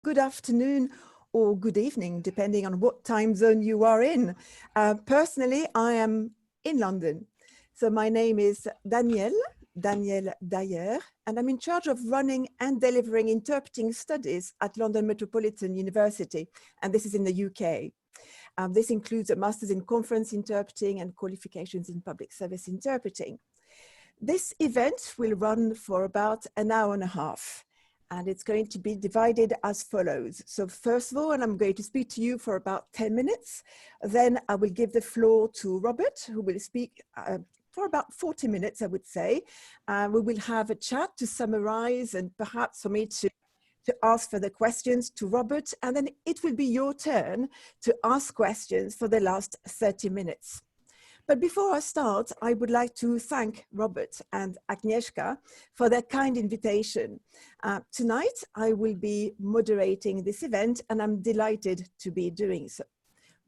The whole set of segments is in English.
good afternoon, or good evening, depending on what time zone you are in. Personally, I am in London. So my name is Danielle Dyer, and I'm in charge of running and delivering interpreting studies at London Metropolitan University, and this is in the UK. This includes a master's in conference interpreting and qualifications in public service interpreting. This event will run for about an hour and a half, and it's going to be divided as follows. So first of all, and I'm going to speak to you for about 10 minutes. Then I will give the floor to Robert, who will speak for about 40 minutes, I would say. We will have a chat to summarize and perhaps for me to ask further questions to Robert, and then it will be your turn to ask questions for the last 30 minutes. But before I start, I would like to thank Robert and Agnieszka for their kind invitation. Tonight, I will be moderating this event, and I'm delighted to be doing so.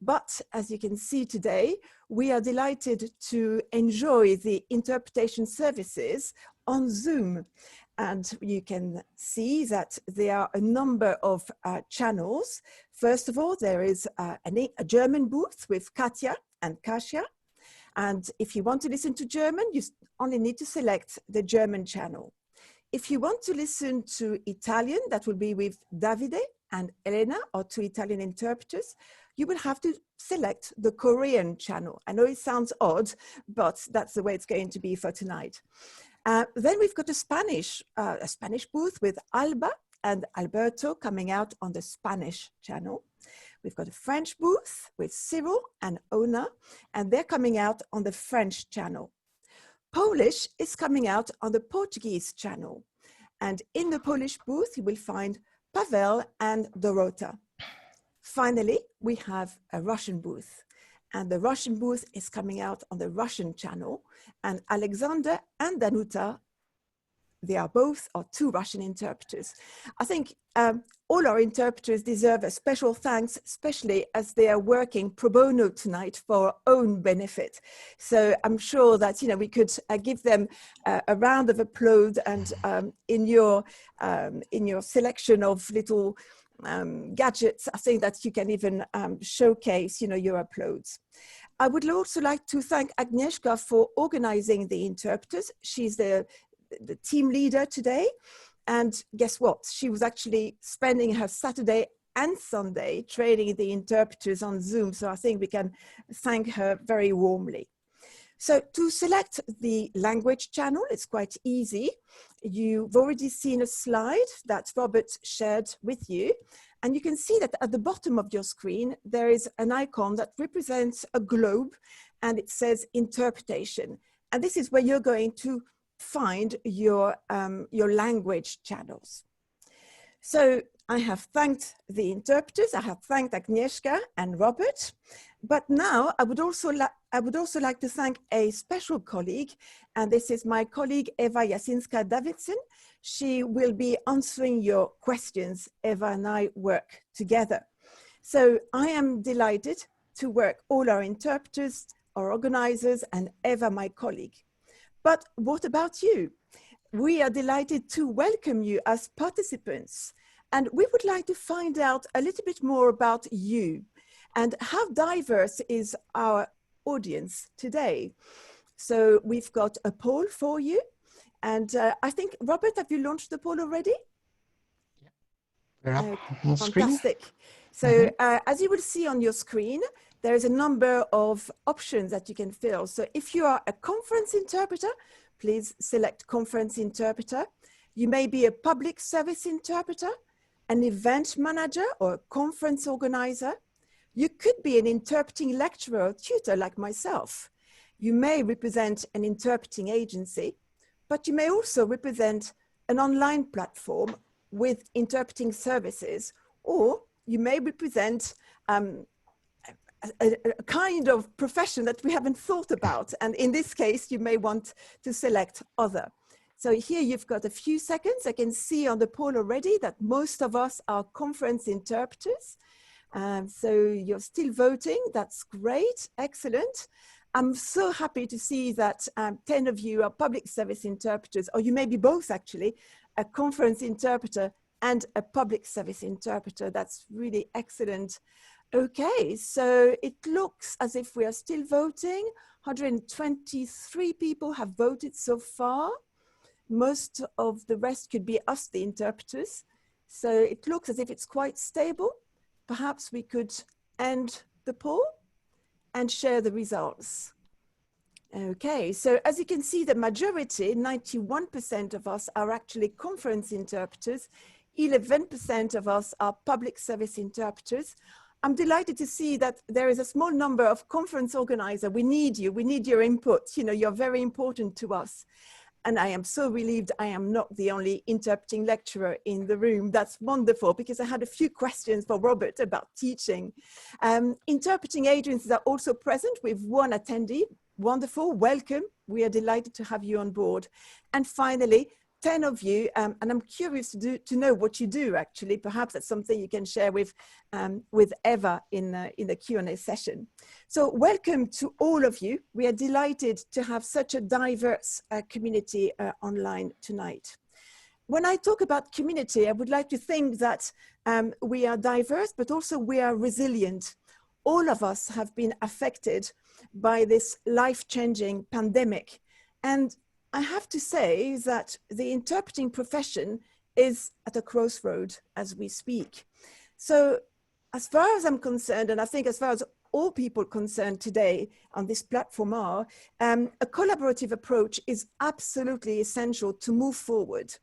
But as you can see today, we are delighted to enjoy the interpretation services on Zoom. And you can see that there are a number of channels. First of all, there is a German booth with Katja and Kasia. And if you want to listen to German, you only need to select the German channel. If you want to listen to Italian, that will be with Davide and Elena, or two Italian interpreters. You will have to select the Korean channel. I know it sounds odd, but that's the way it's going to be for tonight. Then we've got a Spanish booth with Alba and Alberto coming out on the Spanish channel. We've got a French booth with Cyril and Ona, and they're coming out on the French channel. Polish is coming out on the Portuguese channel. And in the Polish booth, you will find Pavel and Dorota. Finally, we have a Russian booth. And the Russian booth is coming out on the Russian channel. And Alexander and Danuta, they are both two Russian interpreters. I think all our interpreters deserve a special thanks, especially as they are working pro bono tonight for our own benefit. So I'm sure that we could give them a round of applause, and in your selection of little gadgets, I think that you can even showcase your applause. I would also like to thank Agnieszka for organizing the interpreters. She's the team leader today, and guess what? She was actually spending her Saturday and Sunday training the interpreters on Zoom, so I think we can thank her very warmly. So to select the language channel, it's quite easy. You've already seen a slide that Robert shared with you, and you can see that at the bottom of your screen there is an icon that represents a globe, and it says interpretation, and this is where you're going to find your language channels. So I have thanked the interpreters, I have thanked Agnieszka and Robert, but now I would also like to thank a special colleague, and this is my colleague Eva Jasinska-Davidson. She will be answering your questions. Eva and I work together. So I am delighted to work all our interpreters, our organizers, and Eva, my colleague. But what about you? We are delighted to welcome you as participants, and we would like to find out a little bit more about you and how diverse is our audience today. So we've got a poll for you, and I think, Robert, have you launched the poll already? Yeah. Fantastic. So as you will see on your screen, there is a number of options that you can fill. So if you are a conference interpreter, please select conference interpreter. You may be a public service interpreter, an event manager, or a conference organizer. You could be an interpreting lecturer or tutor like myself. You may represent an interpreting agency, but you may also represent an online platform with interpreting services, or you may represent a kind of profession that we haven't thought about. And in this case, you may want to select other. So here you've got a few seconds. I can see on the poll already that most of us are conference interpreters. So you're still voting. That's great. Excellent. I'm so happy to see that 10 of you are public service interpreters, or you may be both actually, a conference interpreter and a public service interpreter. That's really excellent. Okay, so it looks as if we are still voting. 123 people have voted so far. Most of the rest could be us, the interpreters. So it looks as if it's quite stable. Perhaps we could end the poll and share the results. Okay, so as you can see, the majority, 91% of us are actually conference interpreters. 11% of us are public service interpreters. I'm delighted to see that there is a small number of conference organizers. We need you, we need your input. You know, you're very important to us. And I am so relieved I am not the only interpreting lecturer in the room. That's wonderful, because I had a few questions for Robert about teaching. Interpreting agencies are also present with one attendee. Wonderful, welcome. We are delighted to have you on board. And finally, 10 of you, and I'm curious to know what you do actually. Perhaps that's something you can share with Eva in the Q&A session. So welcome to all of you. We are delighted to have such a diverse community online tonight. When I talk about community, I would like to think that we are diverse, but also we are resilient. All of us have been affected by this life-changing pandemic. And I have to say that the interpreting profession is at a crossroad as we speak. So as far as I'm concerned, and I think as far as all people concerned today on this platform are, a collaborative approach is absolutely essential to move forward.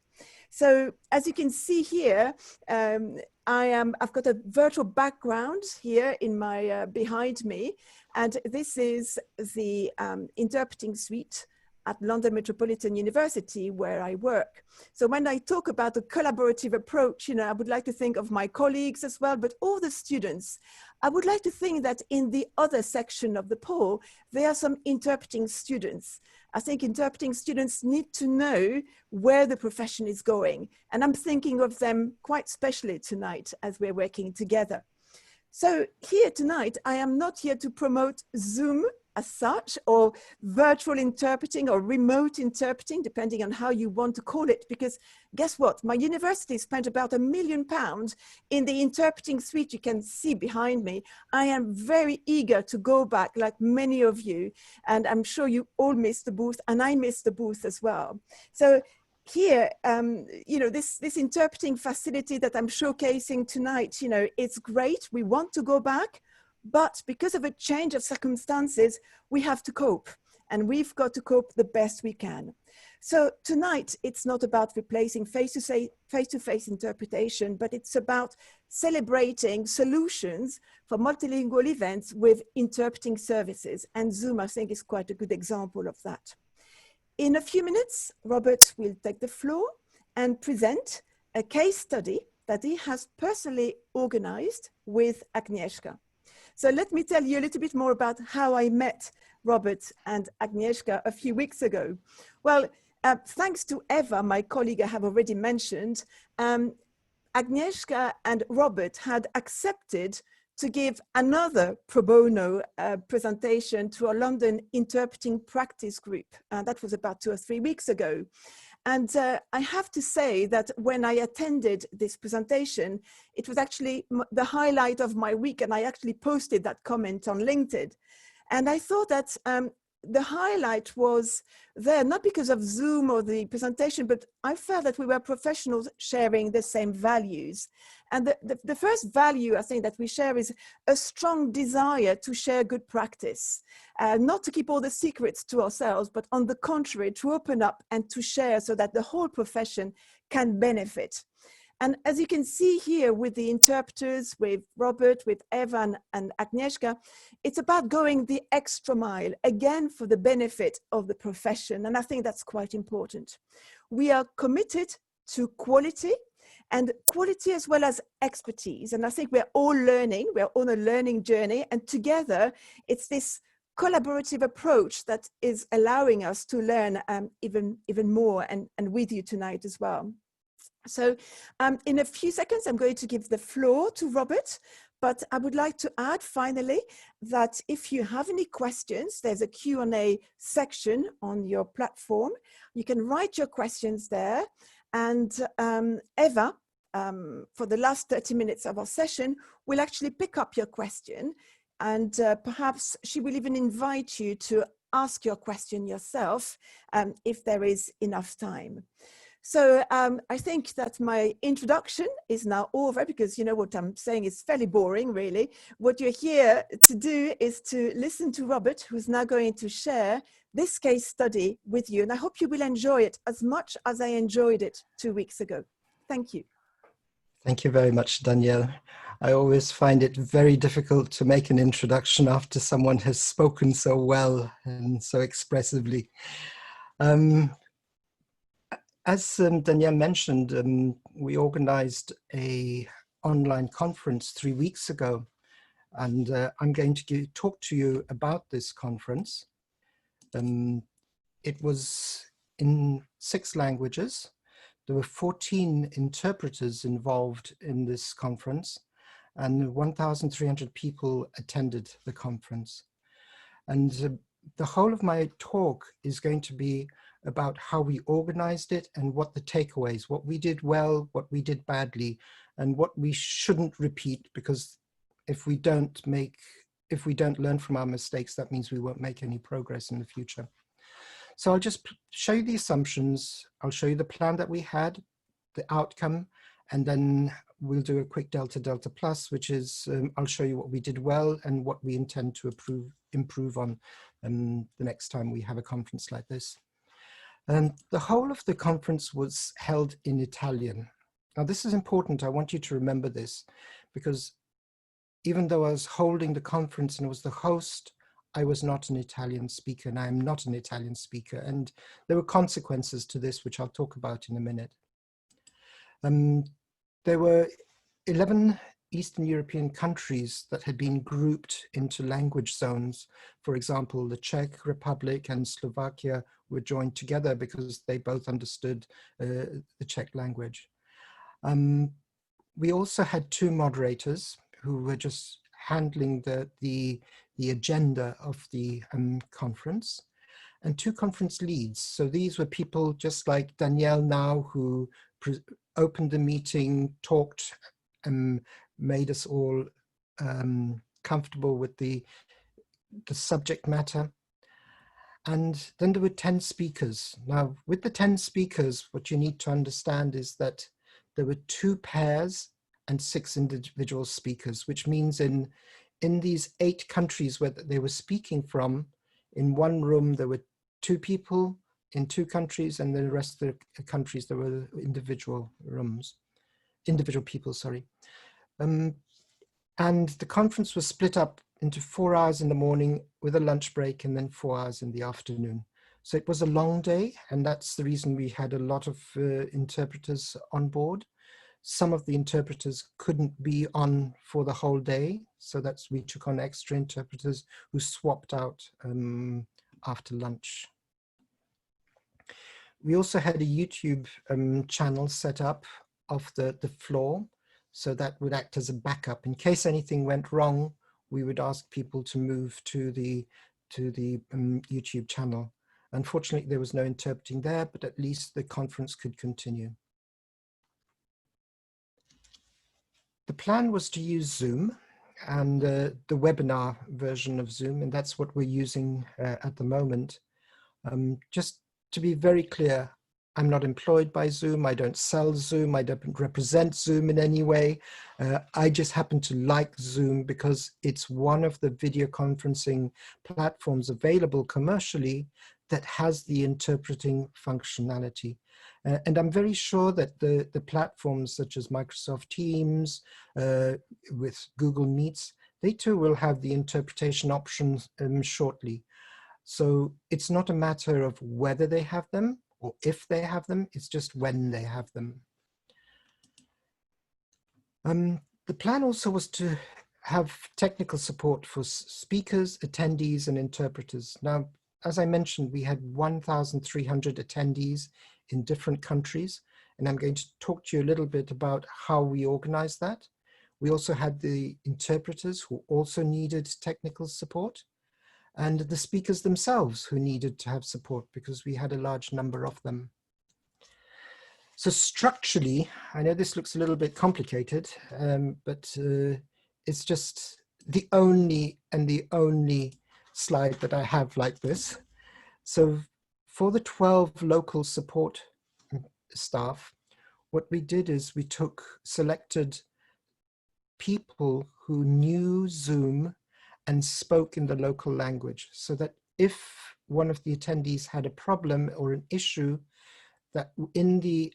So as you can see here, I've got a virtual background here in my behind me, and this is the interpreting suite at London Metropolitan University where I work. So when I talk about a collaborative approach, you know, I would like to think of my colleagues as well, but all the students. I would like to think that in the other section of the poll, there are some interpreting students. I think interpreting students need to know where the profession is going. And I'm thinking of them quite specially tonight as we're working together. So here tonight, I am not here to promote Zoom as such, or virtual interpreting or remote interpreting, depending on how you want to call it, because guess what? My university spent about £1 million in the interpreting suite you can see behind me. I am very eager to go back, like many of you, and I'm sure you all miss the booth, and I miss the booth as well. So here, you know, this interpreting facility that I'm showcasing tonight, you know, it's great. We want to go back, but because of a change of circumstances, we have to cope, and we've got to cope the best we can. So tonight, it's not about replacing face-to-face interpretation, but it's about celebrating solutions for multilingual events with interpreting services. And Zoom, I think, is quite a good example of that. In a few minutes, Robert will take the floor and present a case study that he has personally organized with Agnieszka. So let me tell you a little bit more about how I met Robert and Agnieszka a few weeks ago. Well, thanks to Eva, my colleague I have already mentioned, Agnieszka and Robert had accepted to give another pro bono presentation to a London interpreting practice group. That was about 2 or 3 weeks ago. And I have to say that when I attended this presentation, it was actually the highlight of my week, and I actually posted that comment on LinkedIn. And I thought that the highlight was there, not because of Zoom or the presentation, but I felt that we were professionals sharing the same values. And the first value I think that we share is a strong desire to share good practice, not to keep all the secrets to ourselves, but on the contrary, to open up and to share so that the whole profession can benefit. And as you can see here with the interpreters, with Robert, with Evan and Agnieszka, it's about going the extra mile, again, for the benefit of the profession. And I think that's quite important. We are committed to quality, and quality as well as expertise. And I think we're all learning, we're on a learning journey, and together it's this collaborative approach that is allowing us to learn even more, and with you tonight as well. So in a few seconds, I'm going to give the floor to Robert, but I would like to add finally that if you have any questions, there's a Q&A section on your platform. You can write your questions there, and Eva for the last 30 minutes of our session, we'll actually pick up your question, and perhaps she will even invite you to ask your question yourself if there is enough time. So I think that my introduction is now over, because you know what I'm saying is fairly boring, really. What you're here to do is to listen to Robert, who's now going to share this case study with you. And I hope you will enjoy it as much as I enjoyed it 2 weeks ago. Thank you. Thank you very much, Danielle. I always find it very difficult to make an introduction after someone has spoken so well and so expressively. As Danielle mentioned, we organized an online conference 3 weeks ago, and I'm going to talk to you about this conference. It was in 6 languages. There were 14 interpreters involved in this conference, and 1,300 people attended the conference. And the whole of my talk is going to be about how we organized it and what the takeaways, what we did well, what we did badly, and what we shouldn't repeat, because if we don't learn from our mistakes, that means we won't make any progress in the future. So I'll just show you the assumptions. I'll show you the plan that we had, the outcome, and then we'll do a quick delta plus, which is I'll show you what we did well and what we intend to improve on the next time we have a conference like this. The whole of the conference was held in Italian. Now this is important. I want you to remember this, because even though I was holding the conference and I was the host, I was not an Italian speaker, and I am not an Italian speaker. And there were consequences to this, which I'll talk about in a minute. There were 11 Eastern European countries that had been grouped into language zones. For example, the Czech Republic and Slovakia were joined together because they both understood the Czech language. We also had 2 moderators who were just handling the agenda of the conference, and 2 conference leads. So these were people just like Danielle now, who opened the meeting, talked, made us all comfortable with the subject matter. And then there were 10 speakers. Now, with the 10 speakers, what you need to understand is that there were 2 pairs and 6 individual speakers, which means in these 8 countries where they were speaking from, in one room there were 2 people in 2 countries, and the rest of the countries there were individual people, sorry. And the conference was split up into 4 hours in the morning with a lunch break, and then 4 hours in the afternoon. So it was a long day, and that's the reason we had a lot of interpreters on board. Some of the interpreters couldn't be on for the whole day, so we took on extra interpreters who swapped out after lunch. We also had a YouTube channel set up off the floor, so that would act as a backup. In case anything went wrong, we would ask people to move to the YouTube channel. Unfortunately, there was no interpreting there, but at least the conference could continue. The plan was to use Zoom and the webinar version of Zoom, and that's what we're using at the moment. Just to be very clear, I'm not employed by Zoom. I don't sell Zoom. I don't represent Zoom in any way. I just happen to like Zoom because it's one of the video conferencing platforms available commercially that has the interpreting functionality. And I'm very sure that the platforms such as Microsoft Teams, with Google Meets, they too will have the interpretation options shortly. So it's not a matter of whether they have them or if they have them, it's just when they have them. The plan also was to have technical support for speakers, attendees, and interpreters. Now, as I mentioned, we had 1,300 attendees in different countries, and I'm going to talk to you a little bit about how we organized that. We also had the interpreters who also needed technical support, and the speakers themselves who needed to have support because we had a large number of them. So structurally, I know this looks a little bit complicated, but it's just the only slide that I have like this. So for the 12 local support staff, what we did is we selected people who knew Zoom and spoke in the local language, so that if one of the attendees had a problem or an issue, that in the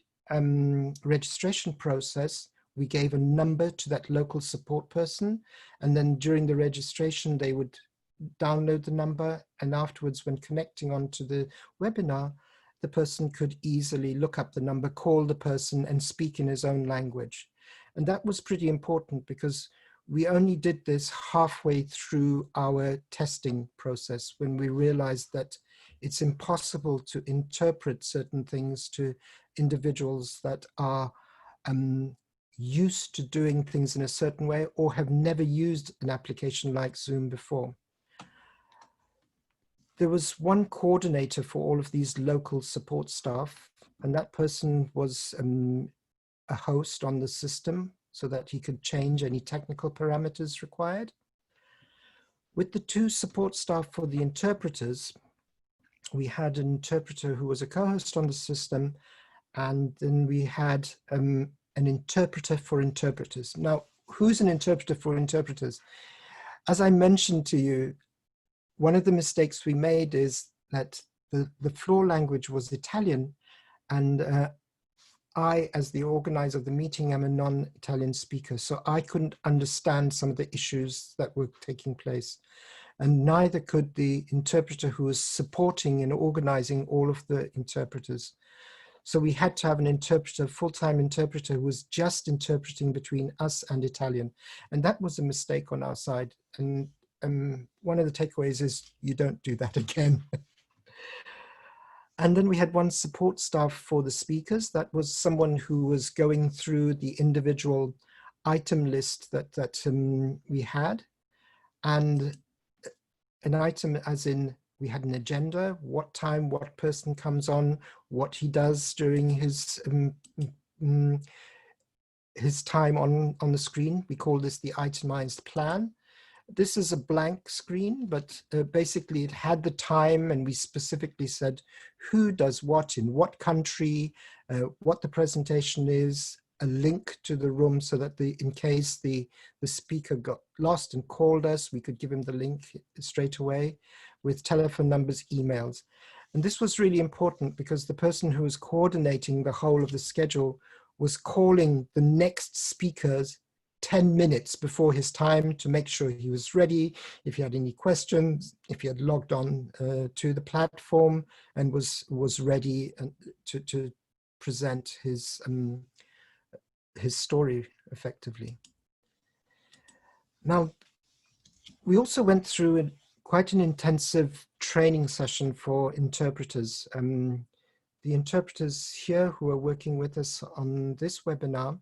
registration process, we gave a number to that local support person, and then during the registration, they would download the number, and afterwards, when connecting onto the webinar, the person could easily look up the number, call the person, and speak in his own language. And that was pretty important because we only did this halfway through our testing process when we realized that it's impossible to interpret certain things to individuals that are used to doing things in a certain way or have never used an application like Zoom before. There was one coordinator for all of these local support staff, and that person was a host on the system so that he could change any technical parameters required. With the 2 support staff for the interpreters, we had an interpreter who was a co-host on the system, and then we had an interpreter for interpreters. Now, who's an interpreter for interpreters? As I mentioned to you, one of the mistakes we made is that the floor language was Italian, and I, as the organizer of the meeting, am a non-Italian speaker, so I couldn't understand some of the issues that were taking place. And neither could the interpreter who was supporting and organizing all of the interpreters. So we had to have an interpreter, full-time interpreter, who was just interpreting between us and Italian. And that was a mistake on our side. And one of the takeaways is you don't do that again. And then we had one support staff for the speakers. That was someone who was going through the individual item list that we had. And an item as in, we had an agenda, what time, what person comes on, what he does during his time on the screen. We call this the itemized plan. This is a blank screen, but basically it had the time, and we specifically said who does what in what country, what the presentation is, a link to the room so that in case the speaker got lost and called us, we could give him the link straight away with telephone numbers, emails. And this was really important because the person who was coordinating the whole of the schedule was calling the next speakers 10 minutes before his time to make sure he was ready, if he had any questions, if he had logged on to the platform and was ready to present his story effectively. Now, we also went through quite an intensive training session for interpreters. The interpreters here who are working with us on this webinar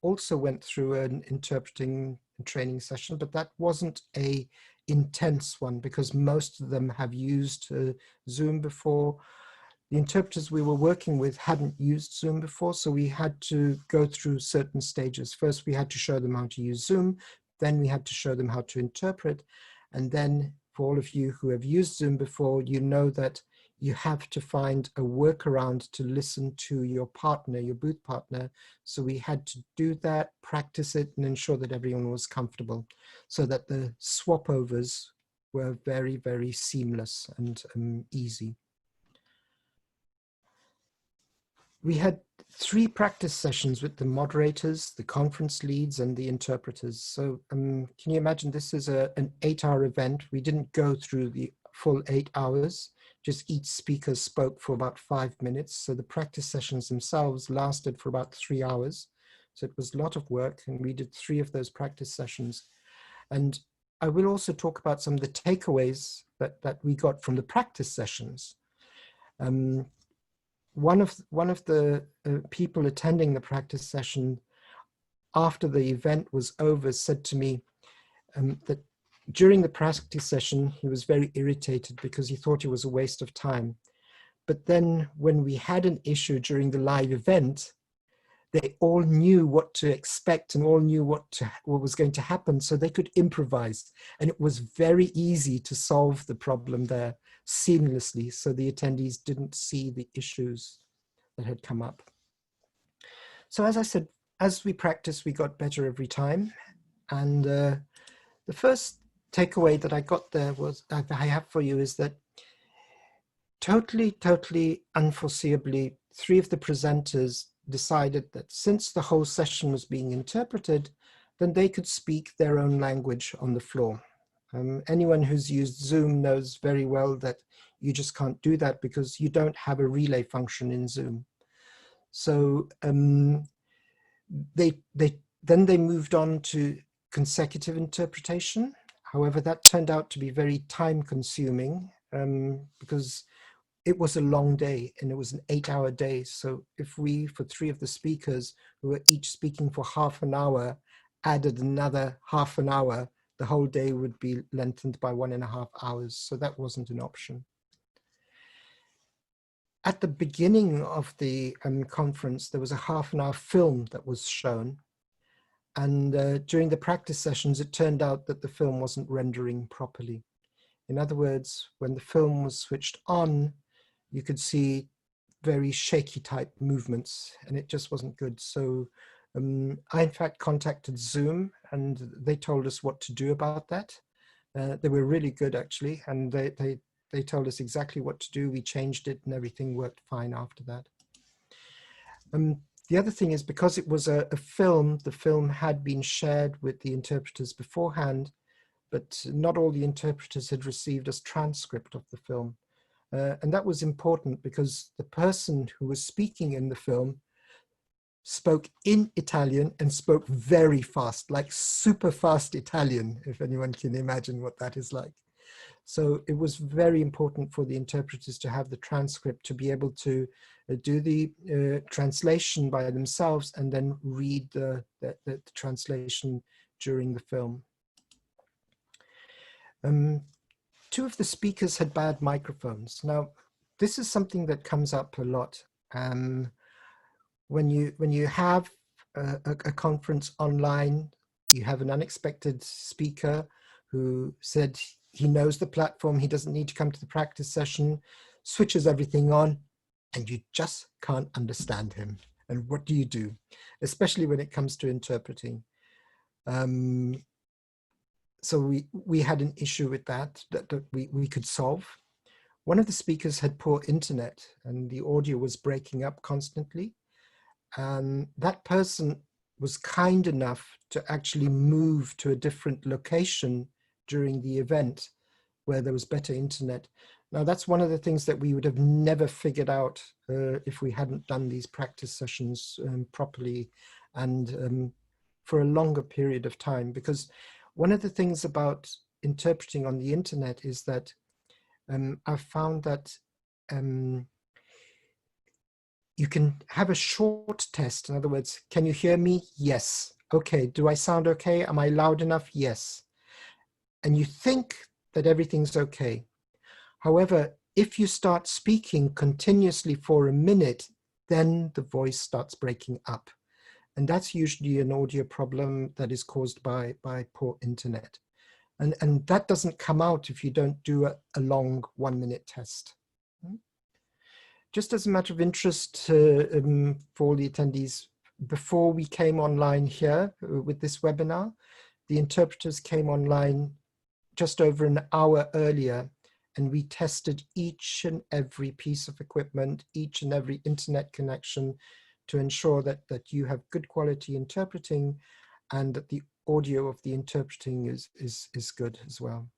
also went through an interpreting training session, but that wasn't a intense one because most of them have used Zoom before. The interpreters we were working with hadn't used Zoom before, so we had to go through certain stages. First, we had to show them how to use Zoom, then we had to show them how to interpret, and then for all of you who have used Zoom before, you know that you have to find a workaround to listen to your partner, your booth partner. So we had to do that, practice it, and ensure that everyone was comfortable so that the swap overs were very, very seamless and easy. We had 3 practice sessions with the moderators, the conference leads, and the interpreters. So can you imagine this is an 8-hour event? We didn't go through the full 8 hours. Just each speaker spoke for about 5 minutes. So the practice sessions themselves lasted for about 3 hours. So it was a lot of work, and we did 3 of those practice sessions. And I will also talk about some of the takeaways that we got from the practice sessions. One of the people attending the practice session after the event was over said to me that during the practice session, he was very irritated because he thought it was a waste of time. But then when we had an issue during the live event, they all knew what to expect and all knew what was going to happen, so they could improvise. And it was very easy to solve the problem there seamlessly, so the attendees didn't see the issues that had come up. So as I said, as we practiced, we got better every time. And the first takeaway that I got there was, I have for you, is that totally unforeseeably, 3 of the presenters decided that since the whole session was being interpreted, then they could speak their own language on the floor. Anyone who's used Zoom knows very well that you just can't do that because you don't have a relay function in Zoom. So then they moved on to consecutive interpretation. However, that turned out to be very time consuming because it was a long day and it was an 8-hour day. So if we, for 3 of the speakers who were each speaking for half an hour, added another half an hour, the whole day would be lengthened by 1.5 hours. So that wasn't an option. At the beginning of the conference, there was a half-an-hour film that was shown. And during the practice sessions, it turned out that the film wasn't rendering properly. In other words, when the film was switched on, you could see very shaky type movements, and it just wasn't good. So I, in fact, contacted Zoom, and they told us what to do about that. They were really good, actually, and they told us exactly what to do. We changed it, and everything worked fine after that. The other thing is, because it was a film, the film had been shared with the interpreters beforehand, but not all the interpreters had received a transcript of the film. And that was important because the person who was speaking in the film spoke in Italian and spoke very fast, like super fast Italian, if anyone can imagine what that is like. So it was very important for the interpreters to have the transcript to be able to do the translation by themselves and then read the translation during the film. 2 of the speakers had bad microphones. Now, this is something that comes up a lot. When you have a conference online, you have an unexpected speaker who said he knows the platform, he doesn't need to come to the practice session, switches everything on, and you just can't understand him. And what do you do? Especially when it comes to interpreting. So we had an issue with that we could solve. One of the speakers had poor internet and the audio was breaking up constantly. That person was kind enough to actually move to a different location during the event where there was better internet. Now, that's one of the things that we would have never figured out if we hadn't done these practice sessions properly and for a longer period of time. Because one of the things about interpreting on the internet is that I've found that you can have a short test. In other words, can you hear me? Yes. Okay. Do I sound okay? Am I loud enough? Yes. And you think that everything's okay. However, if you start speaking continuously for a minute, then the voice starts breaking up. And that's usually an audio problem that is caused by poor internet. And that doesn't come out if you don't do a long 1-minute test. Just as a matter of interest for the attendees, before we came online here with this webinar, the interpreters came online just over an hour earlier, and we tested each and every piece of equipment, each and every internet connection to ensure that you have good quality interpreting and that the audio of the interpreting is good as well.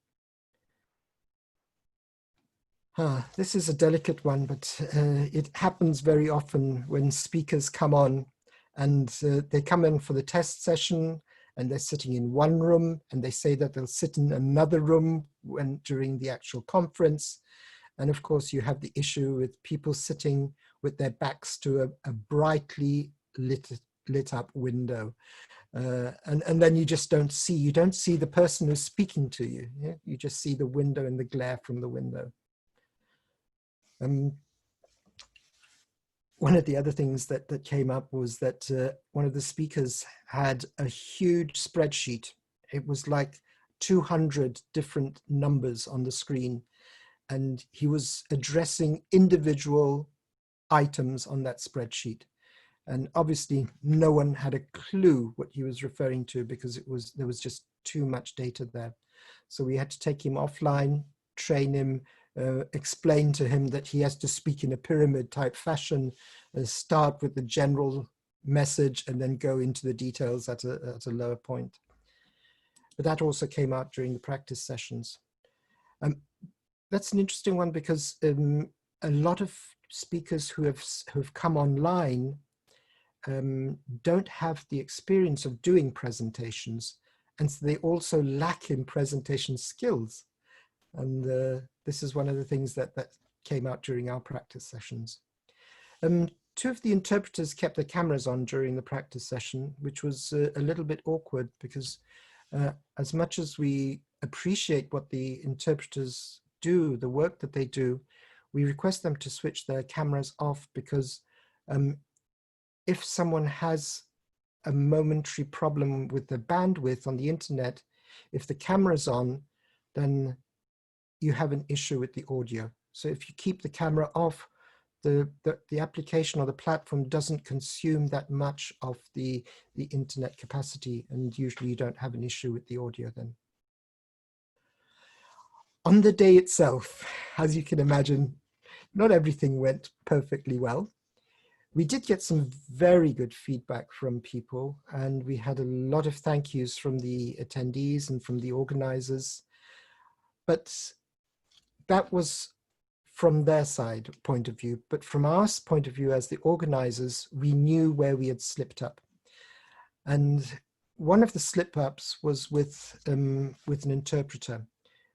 This is a delicate one, but it happens very often when speakers come on and they come in for the test session and they're sitting in one room and they say that they'll sit in another room during the actual conference. And of course, you have the issue with people sitting with their backs to a brightly lit up window. And then you just don't see the person who's speaking to you. Yeah? You just see the window and the glare from the window. one of the other things that came up was that one of the speakers had a huge spreadsheet. It was like 200 different numbers on the screen, and he was addressing individual items on that spreadsheet. And obviously no one had a clue what he was referring to because there was just too much data there. So we had to take him offline, train him, explain to him that he has to speak in a pyramid type fashion, start with the general message and then go into the details at a lower point. But that also came out during the practice sessions. That's an interesting one because a lot of speakers who've come online don't have the experience of doing presentations, and so they also lack in presentation skills. And this is one of the things that came out during our practice sessions. Two of the interpreters kept their cameras on during the practice session, which was a little bit awkward because as much as we appreciate what the interpreters do, the work that they do, we request them to switch their cameras off because if someone has a momentary problem with the bandwidth on the internet, if the camera's on, then you have an issue with the audio. So if you keep the camera off, the application or the platform doesn't consume that much of the internet capacity, and usually you don't have an issue with the audio then. On the day itself, as you can imagine, not everything went perfectly well. We did get some very good feedback from people, and we had a lot of thank yous from the attendees and from the organizers. But that was from their side point of view. But from our point of view as the organizers, we knew where we had slipped up. And one of the slip-ups was with an interpreter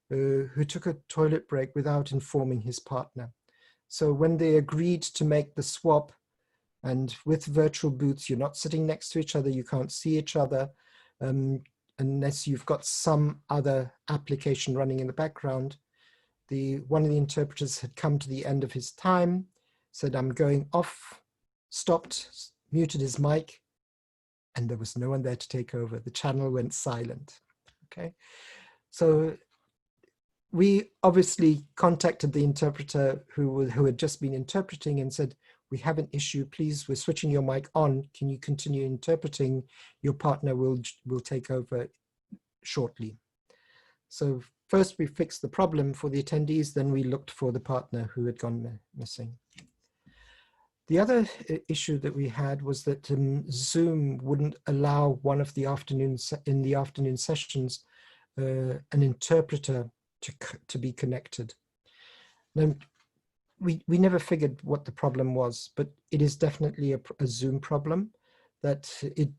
who took a toilet break without informing his partner. So when they agreed to make the swap, and with virtual booths, you're not sitting next to each other, you can't see each other, unless you've got some other application running in the background. One of the interpreters had come to the end of his time, said, I'm going off, stopped, muted his mic, and there was no one there to take over. The channel went silent, okay? So we obviously contacted the interpreter who had just been interpreting and said, we have an issue, please, we're switching your mic on. Can you continue interpreting? Your partner will take over shortly. So first we fixed the problem for the attendees, then we looked for the partner who had gone missing. The other issue that we had was that Zoom wouldn't allow one of the afternoon sessions an interpreter to be connected. Now, we never figured what the problem was, but it is definitely a Zoom problem, that it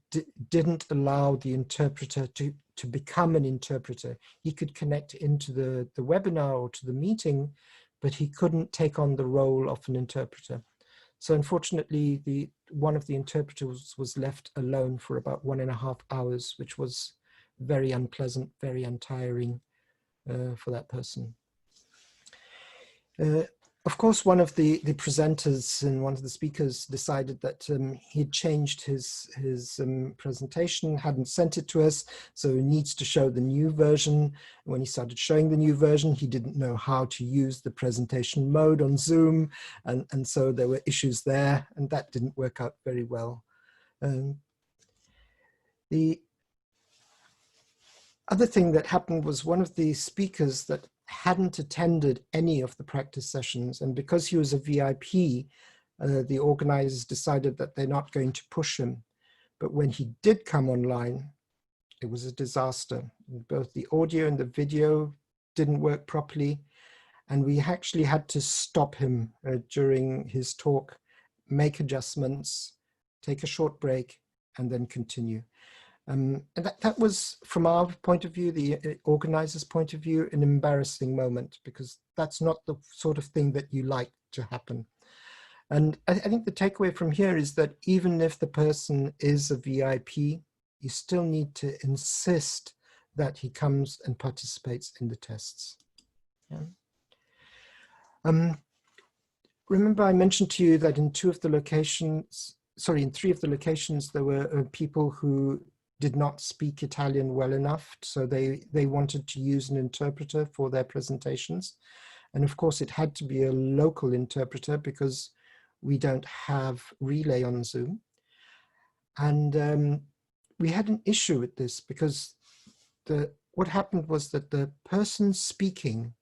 didn't allow the interpreter to become an interpreter. He could connect into the webinar or to the meeting, but he couldn't take on the role of an interpreter. So unfortunately, one of the interpreters was left alone for about 1.5 hours, which was very unpleasant, very untiring for that person. Of course, one of the presenters and one of the speakers decided that he'd changed his presentation, hadn't sent it to us, so he needs to show the new version. When he started showing the new version, he didn't know how to use the presentation mode on Zoom, and so there were issues there, and that didn't work out very well. The other thing that happened was one of the speakers that hadn't attended any of the practice sessions, and because he was a VIP, the organizers decided that they're not going to push him. But when he did come online, it was a disaster. Both the audio and the video didn't work properly, and we actually had to stop him during his talk, make adjustments, take a short break, and then continue. And that was, from our point of view, the organizer's point of view, an embarrassing moment, because that's not the sort of thing that you like to happen. And I think the takeaway from here is that even if the person is a VIP, you still need to insist that he comes and participates in the tests. Yeah. remember I mentioned to you that in three of the locations, there were people who did not speak Italian well enough, so they wanted to use an interpreter for their presentations. And of course, it had to be a local interpreter because we don't have relay on Zoom. And we had an issue with this because what happened was that the person speaking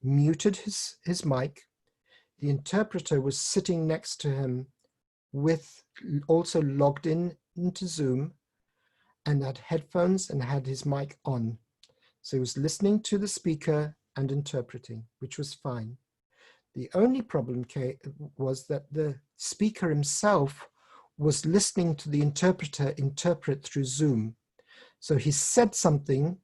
muted his mic. The interpreter was sitting next to him with also logged into Zoom and had headphones and had his mic on. So he was listening to the speaker and interpreting, which was fine. The only problem was that the speaker himself was listening to the interpreter interpret through Zoom. So he said something,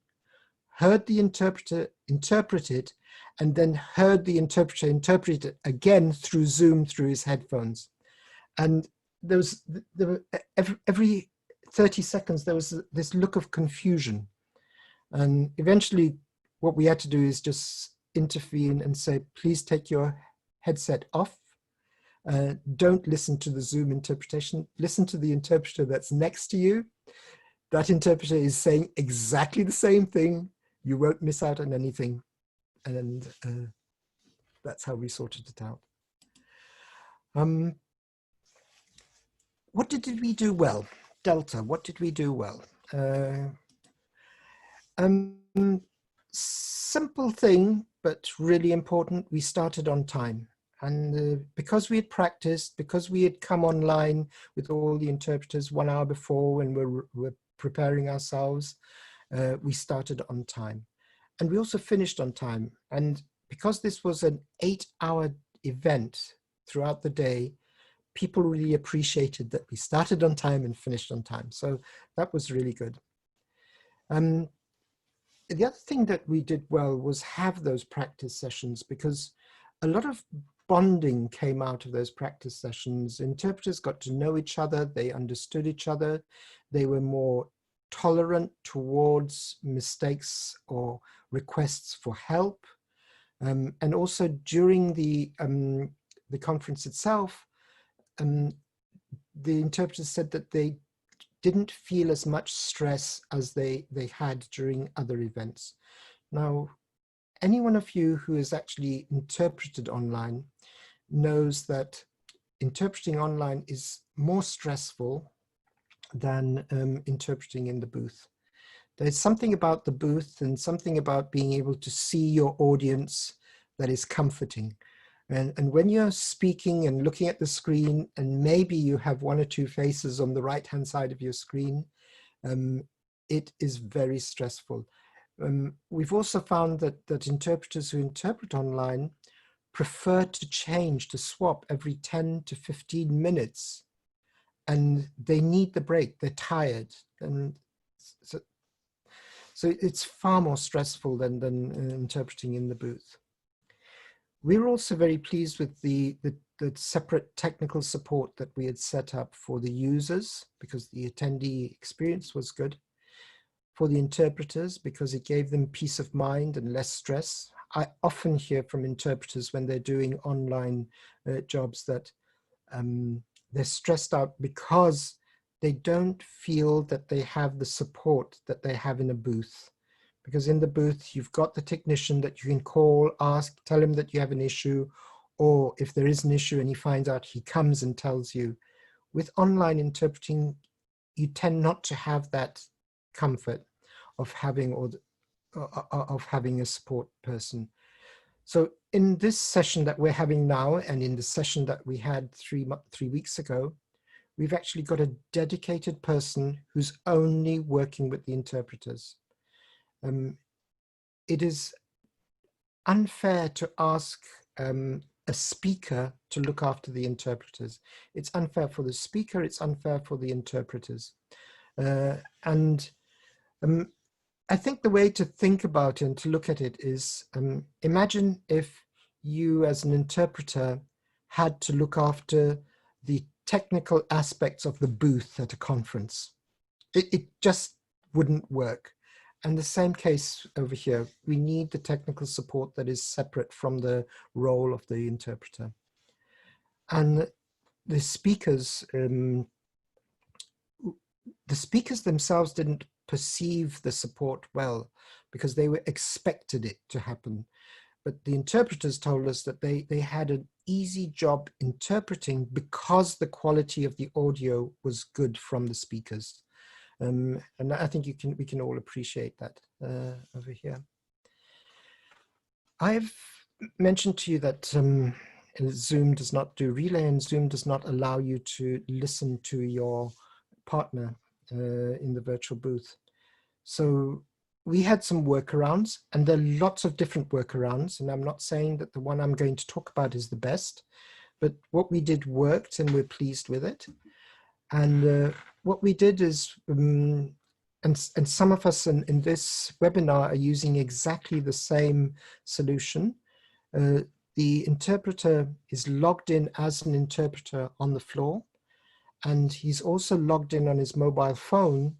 heard the interpreter interpret it, and then heard the interpreter interpret it again through Zoom through his headphones. And there were every 30 seconds, there was this look of confusion. And eventually what we had to do is just intervene and say, please take your headset off. Don't listen to the Zoom interpretation. Listen to the interpreter that's next to you. That interpreter is saying exactly the same thing. You won't miss out on anything. And that's how we sorted it out. What did we do well? Delta, what did we do well? Simple thing, but really important. We started on time. And because we had practiced, because we had come online with all the interpreters 1 hour before when we're preparing ourselves, we started on time. And we also finished on time. And because this was an 8-hour event throughout the day, people really appreciated that we started on time and finished on time. So that was really good. The other thing that we did well was have those practice sessions, because a lot of bonding came out of those practice sessions. Interpreters got to know each other, they understood each other, they were more tolerant towards mistakes or requests for help. And also during the conference itself, the interpreters said that they didn't feel as much stress as they had during other events. Now, any one of you who has actually interpreted online knows that interpreting online is more stressful than interpreting in the booth. There's something about the booth and something about being able to see your audience that is comforting. And when you're speaking and looking at the screen, and maybe you have 1 or 2 faces on the right-hand side of your screen, it is very stressful. We've also found that interpreters who interpret online prefer to change, to swap every 10 to 15 minutes. And they need the break, they're tired. And so it's far more stressful than interpreting in the booth. We're also very pleased with the separate technical support that we had set up for the users, because the attendee experience was good. For the interpreters, because it gave them peace of mind and less stress. I often hear from interpreters when they're doing online jobs that they're stressed out because they don't feel that they have the support that they have in a booth. Because in the booth, you've got the technician that you can call, ask, tell him that you have an issue, or if there is an issue and he finds out, he comes and tells you. With online interpreting, you tend not to have that comfort of having a support person. So in this session that we're having now, and in the session that we had 3 weeks ago, we've actually got a dedicated person who's only working with the interpreters. It is unfair to ask a speaker to look after the interpreters. It's unfair for the speaker, it's unfair for the interpreters. And I think the way to think about it and to look at it is, imagine if you as an interpreter had to look after the technical aspects of the booth at a conference. It just wouldn't work. And the same case over here, we need the technical support that is separate from the role of the interpreter. And the speakers themselves didn't perceive the support well because they were expected it to happen. But the interpreters told us that they had an easy job interpreting because the quality of the audio was good from the speakers. And I think we can all appreciate that over here. I've mentioned to you that Zoom does not do relay, and Zoom does not allow you to listen to your partner in the virtual booth. So we had some workarounds, and there are lots of different workarounds, and I'm not saying that the one I'm going to talk about is the best, but what we did worked and we're pleased with it. And what we did is, and some of us in this webinar are using exactly the same solution. The interpreter is logged in as an interpreter on the floor, and he's also logged in on his mobile phone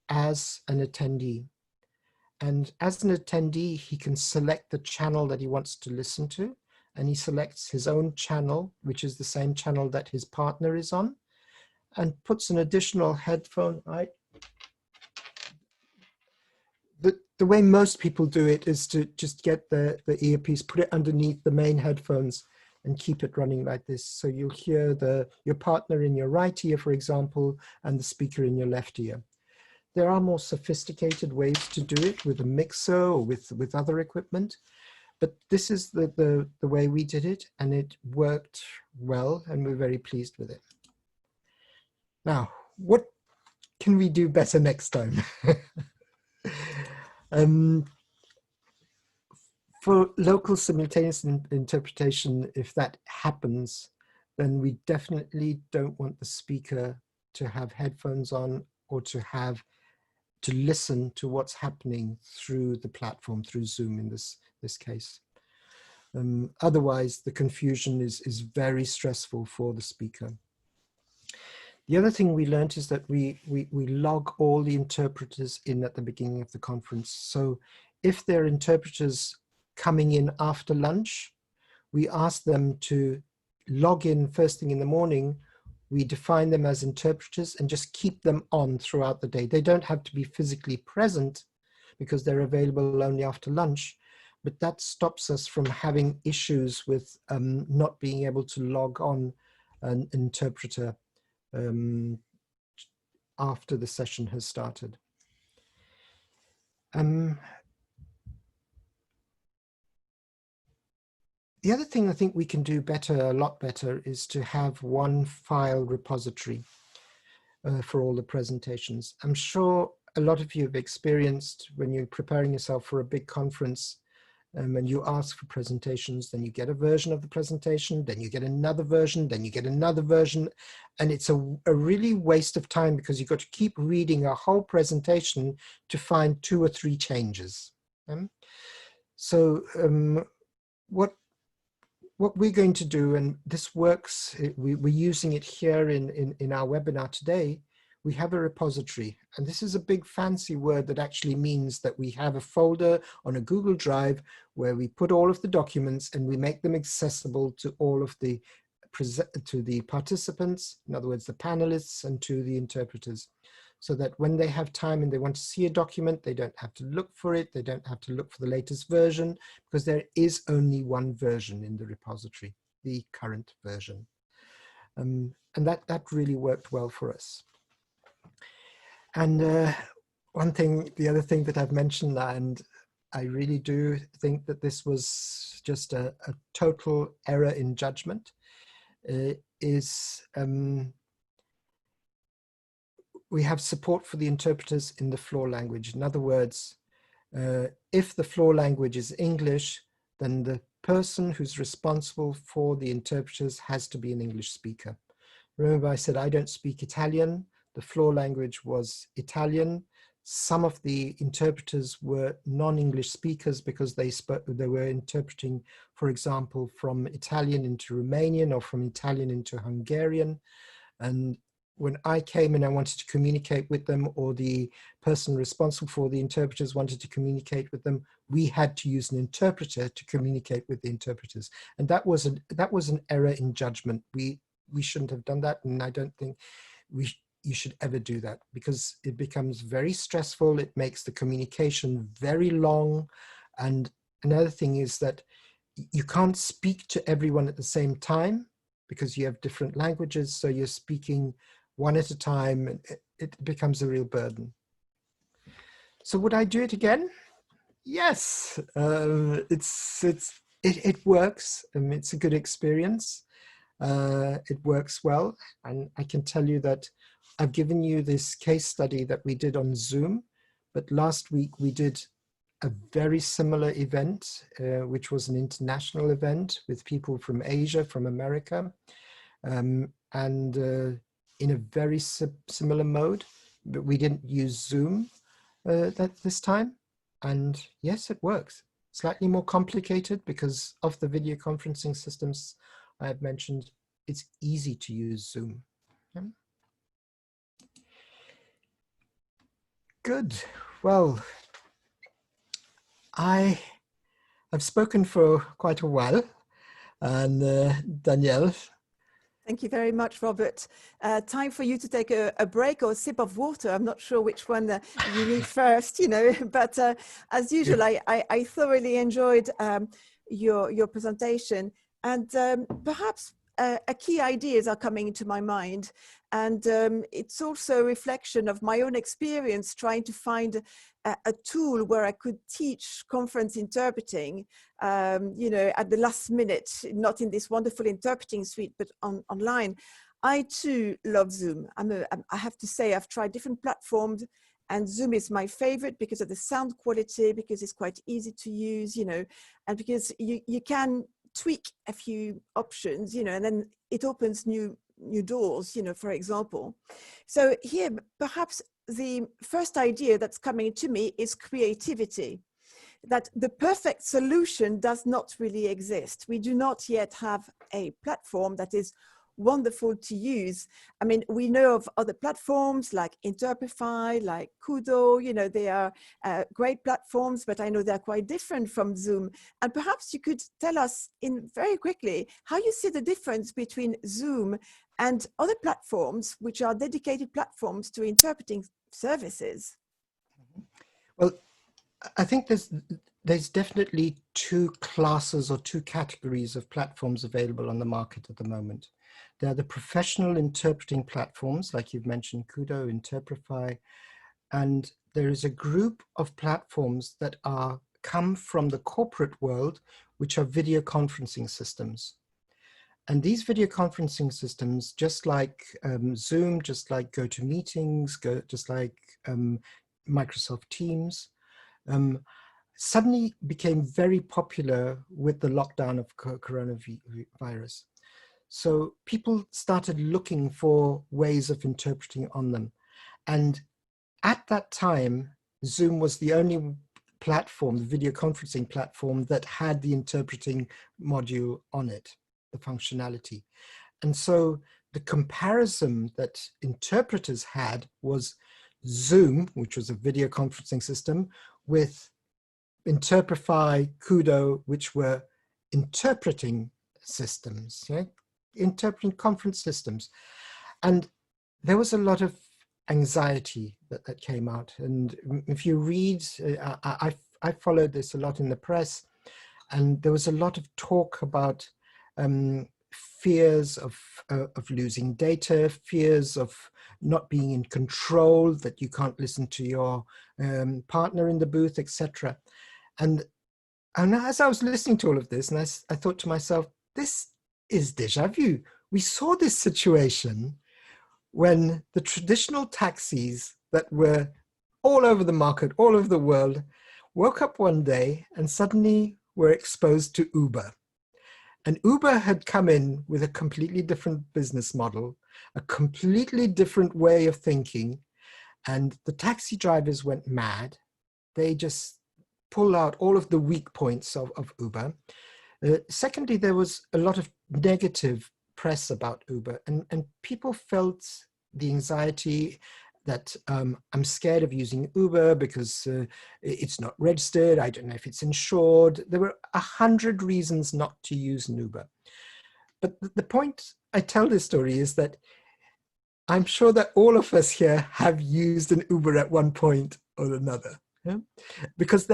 as an attendee. And as an attendee, he can select the channel that he wants to listen to, and he selects his own channel, which is the same channel that his partner is on, and puts an additional headphone. The way most people do it is to just get the earpiece, put it underneath the main headphones, and keep it running like this. So you'll hear your partner in your right ear, for example, and the speaker in your left ear. There are more sophisticated ways to do it with a mixer or with other equipment, but this is the way we did it, and it worked well, and we're very pleased with it. Now, what can we do better next time? For local simultaneous interpretation, if that happens, then we definitely don't want the speaker to have headphones on or to listen to what's happening through the platform, through Zoom in this case. Otherwise, the confusion is very stressful for the speaker. The other thing we learned is that we log all the interpreters in at the beginning of the conference. So if there are interpreters coming in after lunch, we ask them to log in first thing in the morning. We define them as interpreters and just keep them on throughout the day. They don't have to be physically present because they're available only after lunch, but that stops us from having issues with not being able to log on an interpreter after the session has started. The other thing I think we can do better, a lot better, is to have one file repository for all the presentations. I'm sure a lot of you have experienced when you're preparing yourself for a big conference, and you ask for presentations, then you get a version of the presentation, then you get another version, then you get another version, and it's a really waste of time because you've got to keep reading a whole presentation to find 2 or 3 changes. So what we're going to do, and this works, we're using it here in our webinar today, we have a repository. And this is a big fancy word that actually means that we have a folder on a Google Drive where we put all of the documents and we make them accessible to all of the participants, in other words, the panelists, and to the interpreters, so that when they have time and they want to see a document, they don't have to look for it. They don't have to look for the latest version because there is only one version in the repository, the current version. And that really worked well for us. And the other thing that I've mentioned, and I really do think that this was just a total error in judgment, is we have support for the interpreters in the floor language. In other words, if the floor language is English, then the person who's responsible for the interpreters has to be an English speaker. Remember I said I don't speak Italian. The floor language was Italian. Some of the interpreters were non-English speakers because they were interpreting, for example, from Italian into Romanian or from Italian into Hungarian. And when I came and I wanted to communicate with them, or the person responsible for the interpreters wanted to communicate with them, we had to use an interpreter to communicate with the interpreters. And that was an error in judgment. We shouldn't have done that, and I don't think you should ever do that, because it becomes very stressful. It makes the communication very long. And another thing is that you can't speak to everyone at the same time, because you have different languages. So you're speaking one at a time, and it becomes a real burden. So would I do it again? Yes, it works. It's a good experience. It works well. And I can tell you that I've given you this case study that we did on Zoom, but last week we did a very similar event, which was an international event with people from Asia, from America, and in a very similar mode, but we didn't use Zoom this time. And yes, it works. Slightly more complicated because of the video conferencing systems I have mentioned. It's easy to use Zoom. Yeah. Good. Well, I have spoken for quite a while, and Danielle. Thank you very much, Robert. Time for you to take a break or a sip of water. I'm not sure which one you need first, you know, but as usual, I thoroughly enjoyed your presentation, and perhaps key ideas are coming into my mind. And it's also a reflection of my own experience trying to find a tool where I could teach conference interpreting, you know, at the last minute, not in this wonderful interpreting suite, but online. I too love Zoom. I have to say, I've tried different platforms, and Zoom is my favorite because of the sound quality, because it's quite easy to use, you know, and because you can tweak a few options, you know, and then it opens new doors, you know, for example. So here, perhaps the first idea that's coming to me is creativity, that the perfect solution does not really exist. We do not yet have a platform that is wonderful to use. I mean, we know of other platforms like Interprify, like Kudo, you know, they are great platforms, but I know they're quite different from Zoom. And perhaps you could tell us very quickly how you see the difference between Zoom and other platforms, which are dedicated platforms to interpreting services. Well, I think there's definitely two classes or two categories of platforms available on the market at the moment. There are the professional interpreting platforms, like you've mentioned, Kudo, Interprify, and there is a group of platforms that come from the corporate world, which are video conferencing systems. And these video conferencing systems, just like Zoom, just like GoToMeetings, just like Microsoft Teams, suddenly became very popular with the lockdown of coronavirus. So people started looking for ways of interpreting on them. And at that time, Zoom was the only platform, the video conferencing platform, that had the interpreting module on it, the functionality. And so the comparison that interpreters had was Zoom, which was a video conferencing system, with Interprify, Kudo, which were interpreting systems, right? Interpreting conference systems. And there was a lot of anxiety that came out. And if you read, I followed this a lot in the press, and there was a lot of talk about fears of losing data, fears of not being in control, that you can't listen to your partner in the booth, etc. And as I was listening to all of this, and I thought to myself, this is déjà vu. We saw this situation when the traditional taxis that were all over the market, all over the world, woke up one day and suddenly were exposed to Uber. And Uber had come in with a completely different business model, a completely different way of thinking, and the taxi drivers went mad. They just pulled out all of the weak points of Uber. Secondly, there was a lot of negative press about Uber, and people felt the anxiety that I'm scared of using Uber because it's not registered. I don't know if it's insured. There were 100 reasons not to use an Uber. But the point I tell this story is that I'm sure that all of us here have used an Uber at one point or another. Yeah? Because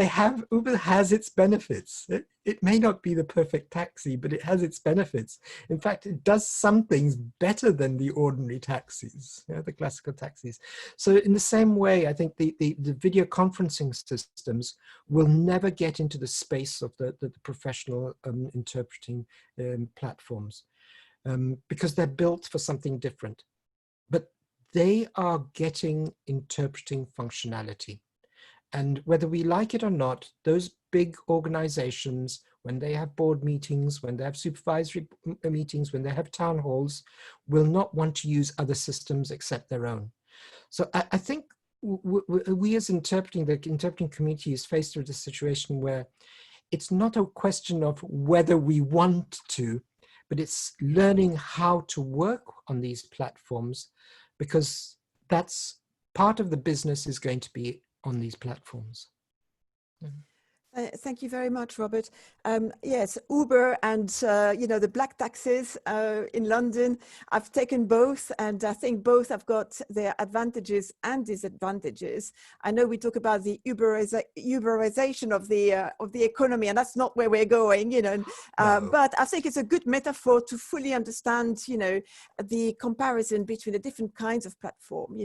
Uber has its benefits. It may not be the perfect taxi, but it has its benefits. In fact, it does some things better than the ordinary taxis, the classical taxis. So in the same way, I think the video conferencing systems will never get into the space of the professional interpreting platforms because they're built for something different. But they are getting interpreting functionality. And whether we like it or not, those big organizations, when they have board meetings, when they have supervisory meetings, when they have town halls, will not want to use other systems except their own. So I think we as the interpreting community is faced with a situation where it's not a question of whether we want to, but it's learning how to work on these platforms, because that's part of the business is going to be on these platforms. Thank you very much, Robert. Yes, Uber and the black taxis in London, I've taken both, and I think both have got their advantages and disadvantages. I know we talk about the Uberization of the economy, and that's not where we're going, no. But I think it's a good metaphor to fully understand, the comparison between the different kinds of platform,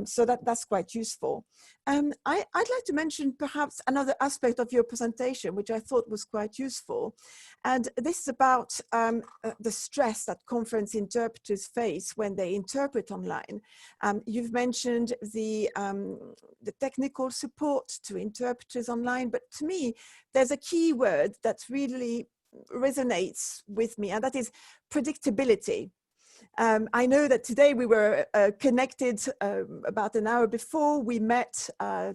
so that's quite useful. I'd like to mention perhaps another aspect of your presentation, which I thought was quite useful. And this is about the stress that conference interpreters face when they interpret online. You've mentioned the technical support to interpreters online, but to me, there's a key word that really resonates with me, and that is predictability. I know that today we were connected about an hour before. We met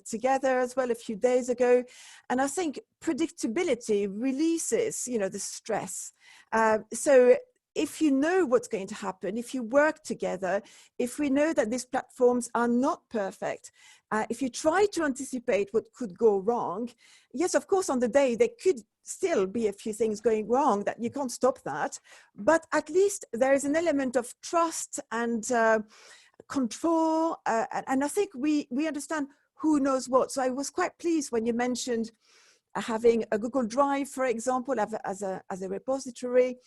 together as well a few days ago. And I think predictability releases, the stress. So if you know what's going to happen, if you work together, if we know that these platforms are not perfect, if you try to anticipate what could go wrong, yes, of course, on the day, there could still be a few things going wrong that you can't stop that, but at least there is an element of trust and control. And I think we understand who knows what. So I was quite pleased when you mentioned having a Google Drive, for example, as a repository.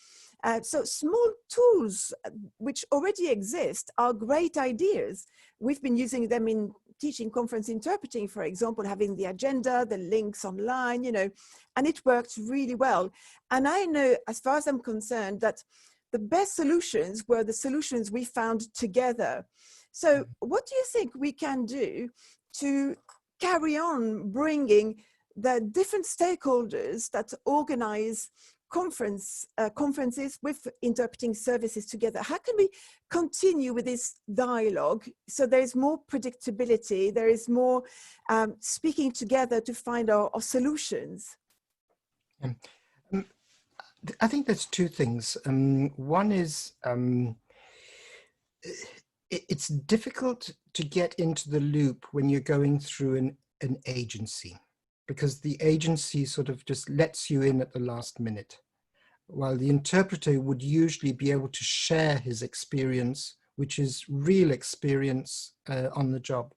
So small tools which already exist are great ideas. We've been using them in teaching conference interpreting, for example, having the agenda, the links online, and it worked really well. And I know, as far as I'm concerned, that the best solutions were the solutions we found together. So what do you think we can do to carry on bringing the different stakeholders that organize conferences with interpreting services together? How can we continue with this dialogue so there is more predictability, there is more speaking together to find our solutions? I think there's two things. One is it's difficult to get into the loop when you're going through an agency, because the agency sort of just lets you in at the last minute, while the interpreter would usually be able to share his experience, which is real experience on the job.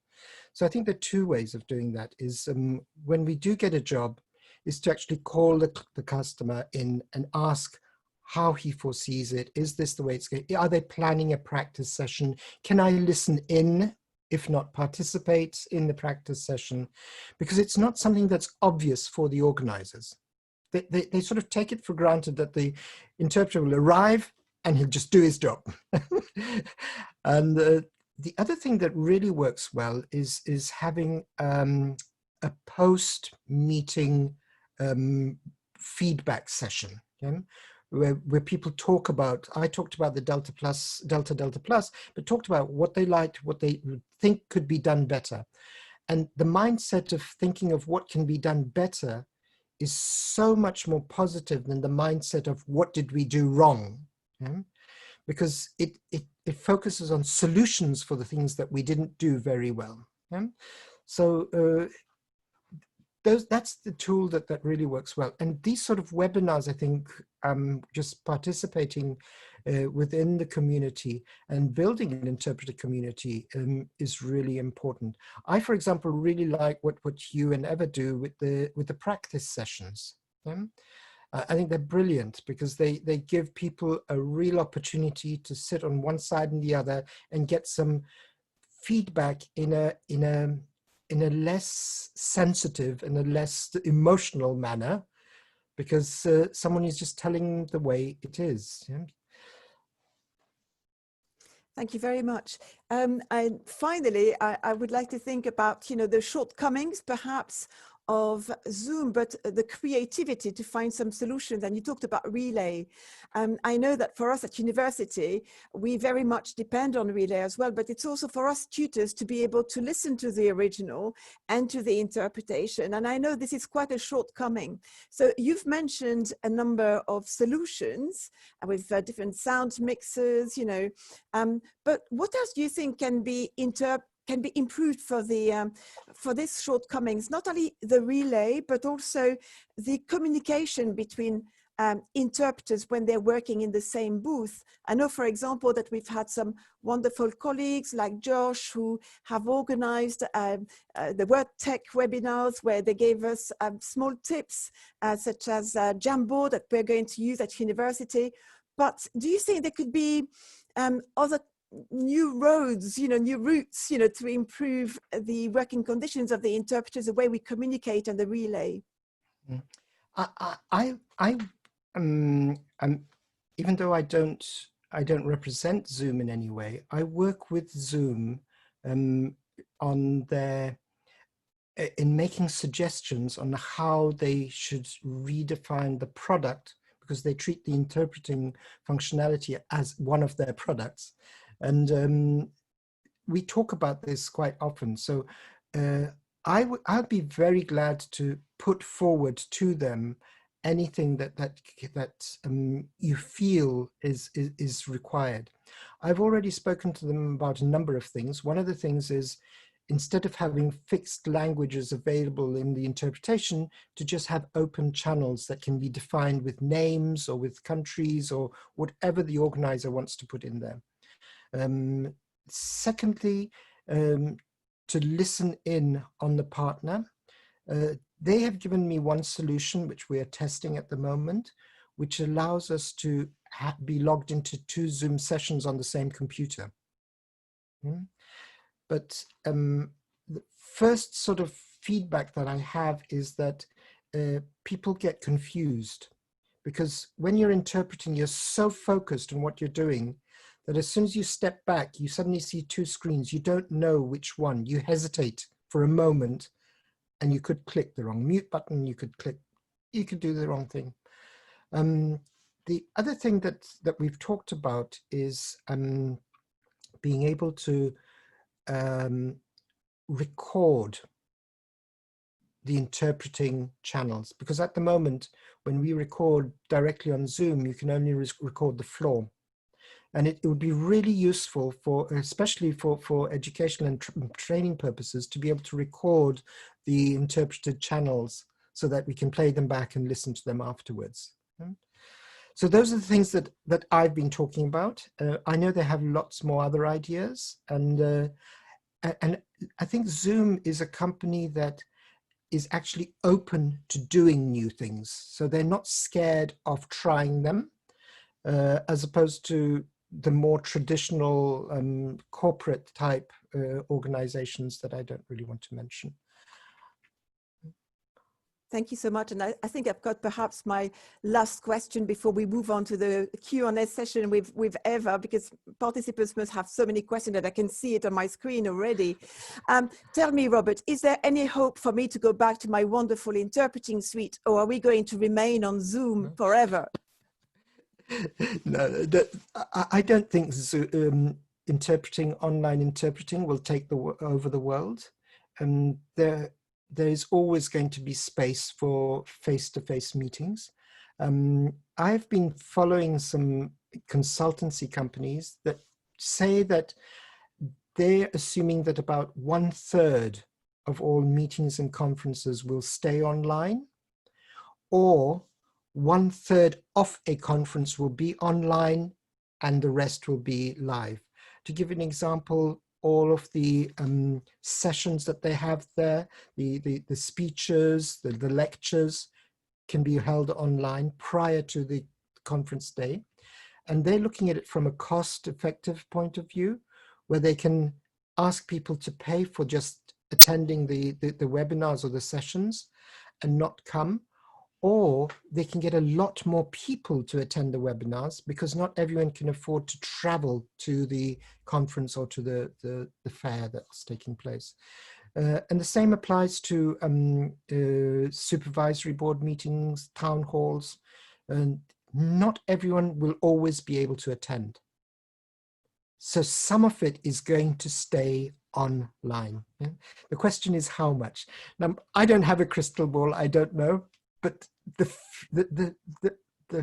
So I think there are two ways of doing that. Is when we do get a job, is to actually call the customer in and ask how he foresees it. Is this the way it's going? Are they planning a practice session? Can I listen in, if not participate in the practice session? Because it's not something that's obvious for the organizers. They sort of take it for granted that the interpreter will arrive and he'll just do his job. And the other thing that really works well is having a post-meeting feedback session, where people talk about, I talked about the Delta Plus, but talked about what they liked, what they think could be done better. And the mindset of thinking of what can be done better is so much more positive than the mindset of what did we do wrong, because it focuses on solutions for the things that we didn't do very well. Yeah? So that's the tool that really works well. And these sort of webinars, I think, just participating within the community and building an interpreter community is really important. I, for example, really like what you and Eva do with the practice sessions. I think they're brilliant because they give people a real opportunity to sit on one side and the other and get some feedback in a less sensitive and a less emotional manner, because someone is just telling the way it is. Yeah? Thank you very much. And finally, I would like to think about, the shortcomings perhaps of Zoom, but the creativity to find some solutions. And you talked about Relay. I know that for us at university, we very much depend on Relay as well, but it's also for us tutors to be able to listen to the original and to the interpretation. And I know this is quite a shortcoming. So you've mentioned a number of solutions with different sound mixers, but what else do you think can be improved for these shortcomings? Not only the relay, but also the communication between interpreters when they're working in the same booth. I know, for example, that we've had some wonderful colleagues like Josh who have organized the Word Tech webinars where they gave us small tips such as Jambo that we're going to use at university. But do you think there could be other new roads, new routes, to improve the working conditions of the interpreters, the way we communicate and the relay? Even though I don't represent Zoom in any way, I work with Zoom on in making suggestions on how they should redefine the product, because they treat the interpreting functionality as one of their products. And we talk about this quite often. So I'd be very glad to put forward to them anything that you feel is required. I've already spoken to them about a number of things. One of the things is, instead of having fixed languages available in the interpretation, to just have open channels that can be defined with names or with countries or whatever the organizer wants to put in there. Secondly, to listen in on the partner. They have given me one solution, which we are testing at the moment, which allows us to be logged into 2 Zoom sessions on the same computer. But the first sort of feedback that I have is that people get confused, because when you're interpreting, you're so focused on what you're doing that as soon as you step back, you suddenly see 2 screens. You don't know which one. You hesitate for a moment, and you could click the wrong mute button. You could do the wrong thing. The other thing that we've talked about is being able to record the interpreting channels, because at the moment, when we record directly on Zoom, you can only record the floor. And it would be really useful especially for educational and training purposes, to be able to record the interpreted channels so that we can play them back and listen to them afterwards. So those are the things that I've been talking about. I know they have lots more other ideas, and I think Zoom is a company that is actually open to doing new things. So they're not scared of trying them, as opposed to the more traditional corporate type organizations that I don't really want to mention. Thank you so much. And I think I've got perhaps my last question before we move on to the Q&A session with Eva, because participants must have so many questions that I can see it on my screen already. Tell me, Robert, is there any hope for me to go back to my wonderful interpreting suite, or are we going to remain on Zoom forever? No, I don't think online interpreting will take over the world. There is always going to be space for face-to-face meetings. I've been following some consultancy companies that say that they're assuming that about 1/3 of all meetings and conferences will stay online, or 1/3 of a conference will be online and the rest will be live. To give an example, all of the sessions that they have there, the speeches, the lectures can be held online prior to the conference day. And they're looking at it from a cost-effective point of view, where they can ask people to pay for just attending the webinars or the sessions and not come, or they can get a lot more people to attend the webinars because not everyone can afford to travel to the conference or to the fair that's taking place. And the same applies to supervisory board meetings, town halls, and not everyone will always be able to attend. So some of it is going to stay online. Yeah? The question is how much. Now, I don't have a crystal ball, I don't know, but the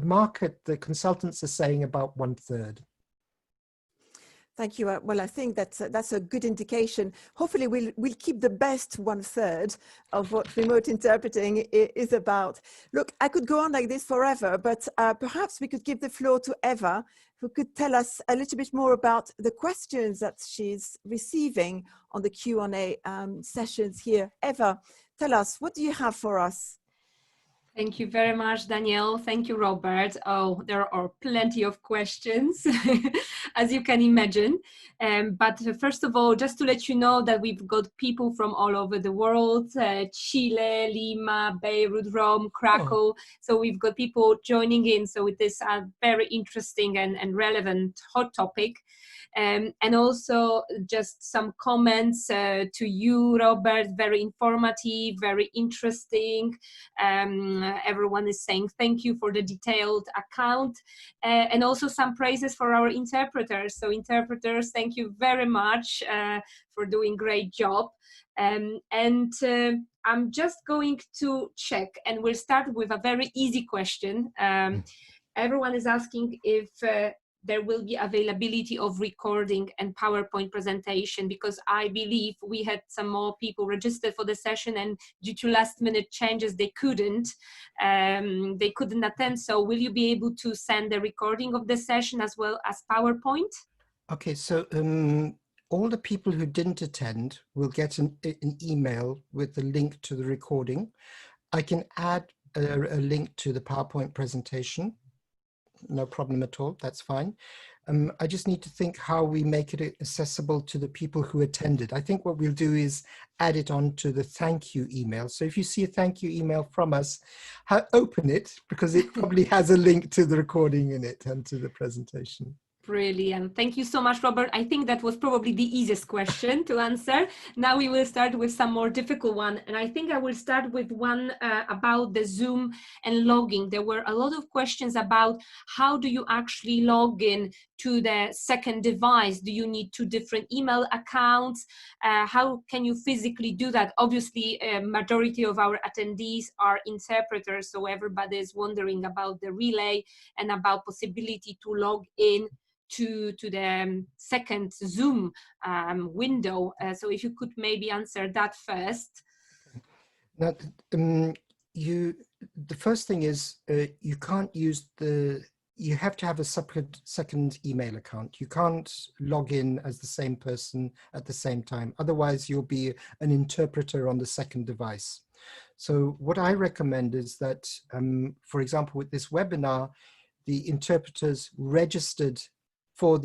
market, the consultants are saying about 1/3. Thank you. Well, I think that's a good indication. Hopefully, we'll keep the best 1/3 of what remote interpreting is about. Look, I could go on like this forever, but perhaps we could give the floor to Eva, who could tell us a little bit more about the questions that she's receiving on the Q&A sessions here. Eva, tell us, what do you have for us? Thank you very much, Danielle. Thank you, Robert. Oh, there are plenty of questions, as you can imagine. But first of all, just to let you know that we've got people from all over the world, Chile, Lima, Beirut, Rome, Krakow. So we've got people joining in. So it is a very interesting and relevant hot topic. And also just some comments to you, Robert, very informative, very interesting. Everyone is saying thank you for the detailed account, and also some praises for our interpreters. So interpreters, thank you very much for doing great job. I'm just going to check, and we'll start with a very easy question. Everyone is asking if there will be availability of recording and PowerPoint presentation, because I believe we had some more people registered for the session, and due to last minute changes, they couldn't attend. So will you be able to send the recording of the session as well as PowerPoint? Okay, so all the people who didn't attend will get an email with the link to the recording. I can add a link to the PowerPoint presentation. No problem at all, that's fine. I just need to think how we make it accessible to the people who attended. I think what we'll do is add it on to the thank you email. So if you see a thank you email from us, open it, because it probably has a link to the recording in it and to the presentation. Brilliant. Thank you so much, Robert. I think that was probably the easiest question to answer. Now we will start with some more difficult one. And I think I will start with one about the Zoom and logging. There were a lot of questions about how do you actually log in to the second device? Do you need 2 different email accounts? How can you physically do that? Obviously, a majority of our attendees are interpreters, so everybody is wondering about the relay and about possibility to log in to the second Zoom window. So if you could maybe answer that first. Now, the first thing is you can't use you have to have a separate second email account. You can't log in as the same person at the same time. Otherwise, you'll be an interpreter on the second device. So what I recommend is that, for example, with this webinar, the interpreters registered through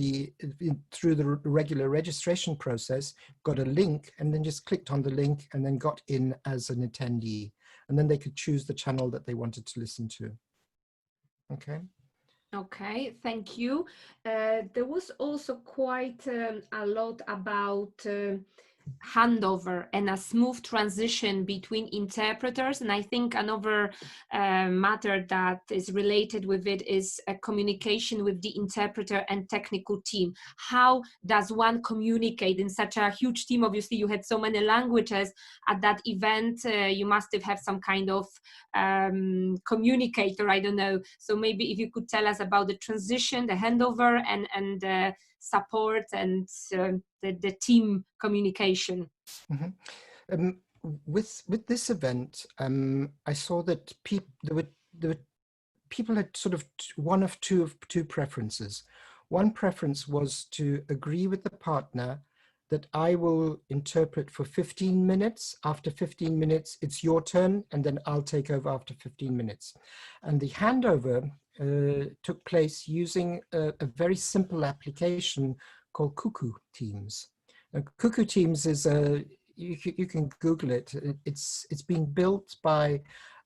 the regular registration process, got a link, and then just clicked on the link and then got in as an attendee. And then they could choose the channel that they wanted to listen to. Okay. Okay, thank you. There was also quite a lot about handover and a smooth transition between interpreters, and I think another matter that is related with it is a communication with the interpreter and technical team. How does one communicate in such a huge team? Obviously you had so many languages at that event. You must have some kind of communicator, I don't know. So maybe if you could tell us about the transition, the handover, and support and the team communication. Mm-hmm. With this event, I saw that there were people had sort of one of two preferences. One preference was to agree with the partner that I will interpret for 15 minutes. After 15 minutes, it's your turn, and then I'll take over after 15 minutes. And the handover took place using a very simple application called Cuckoo Teams. Cuckoo Teams is you can Google it. It's being built by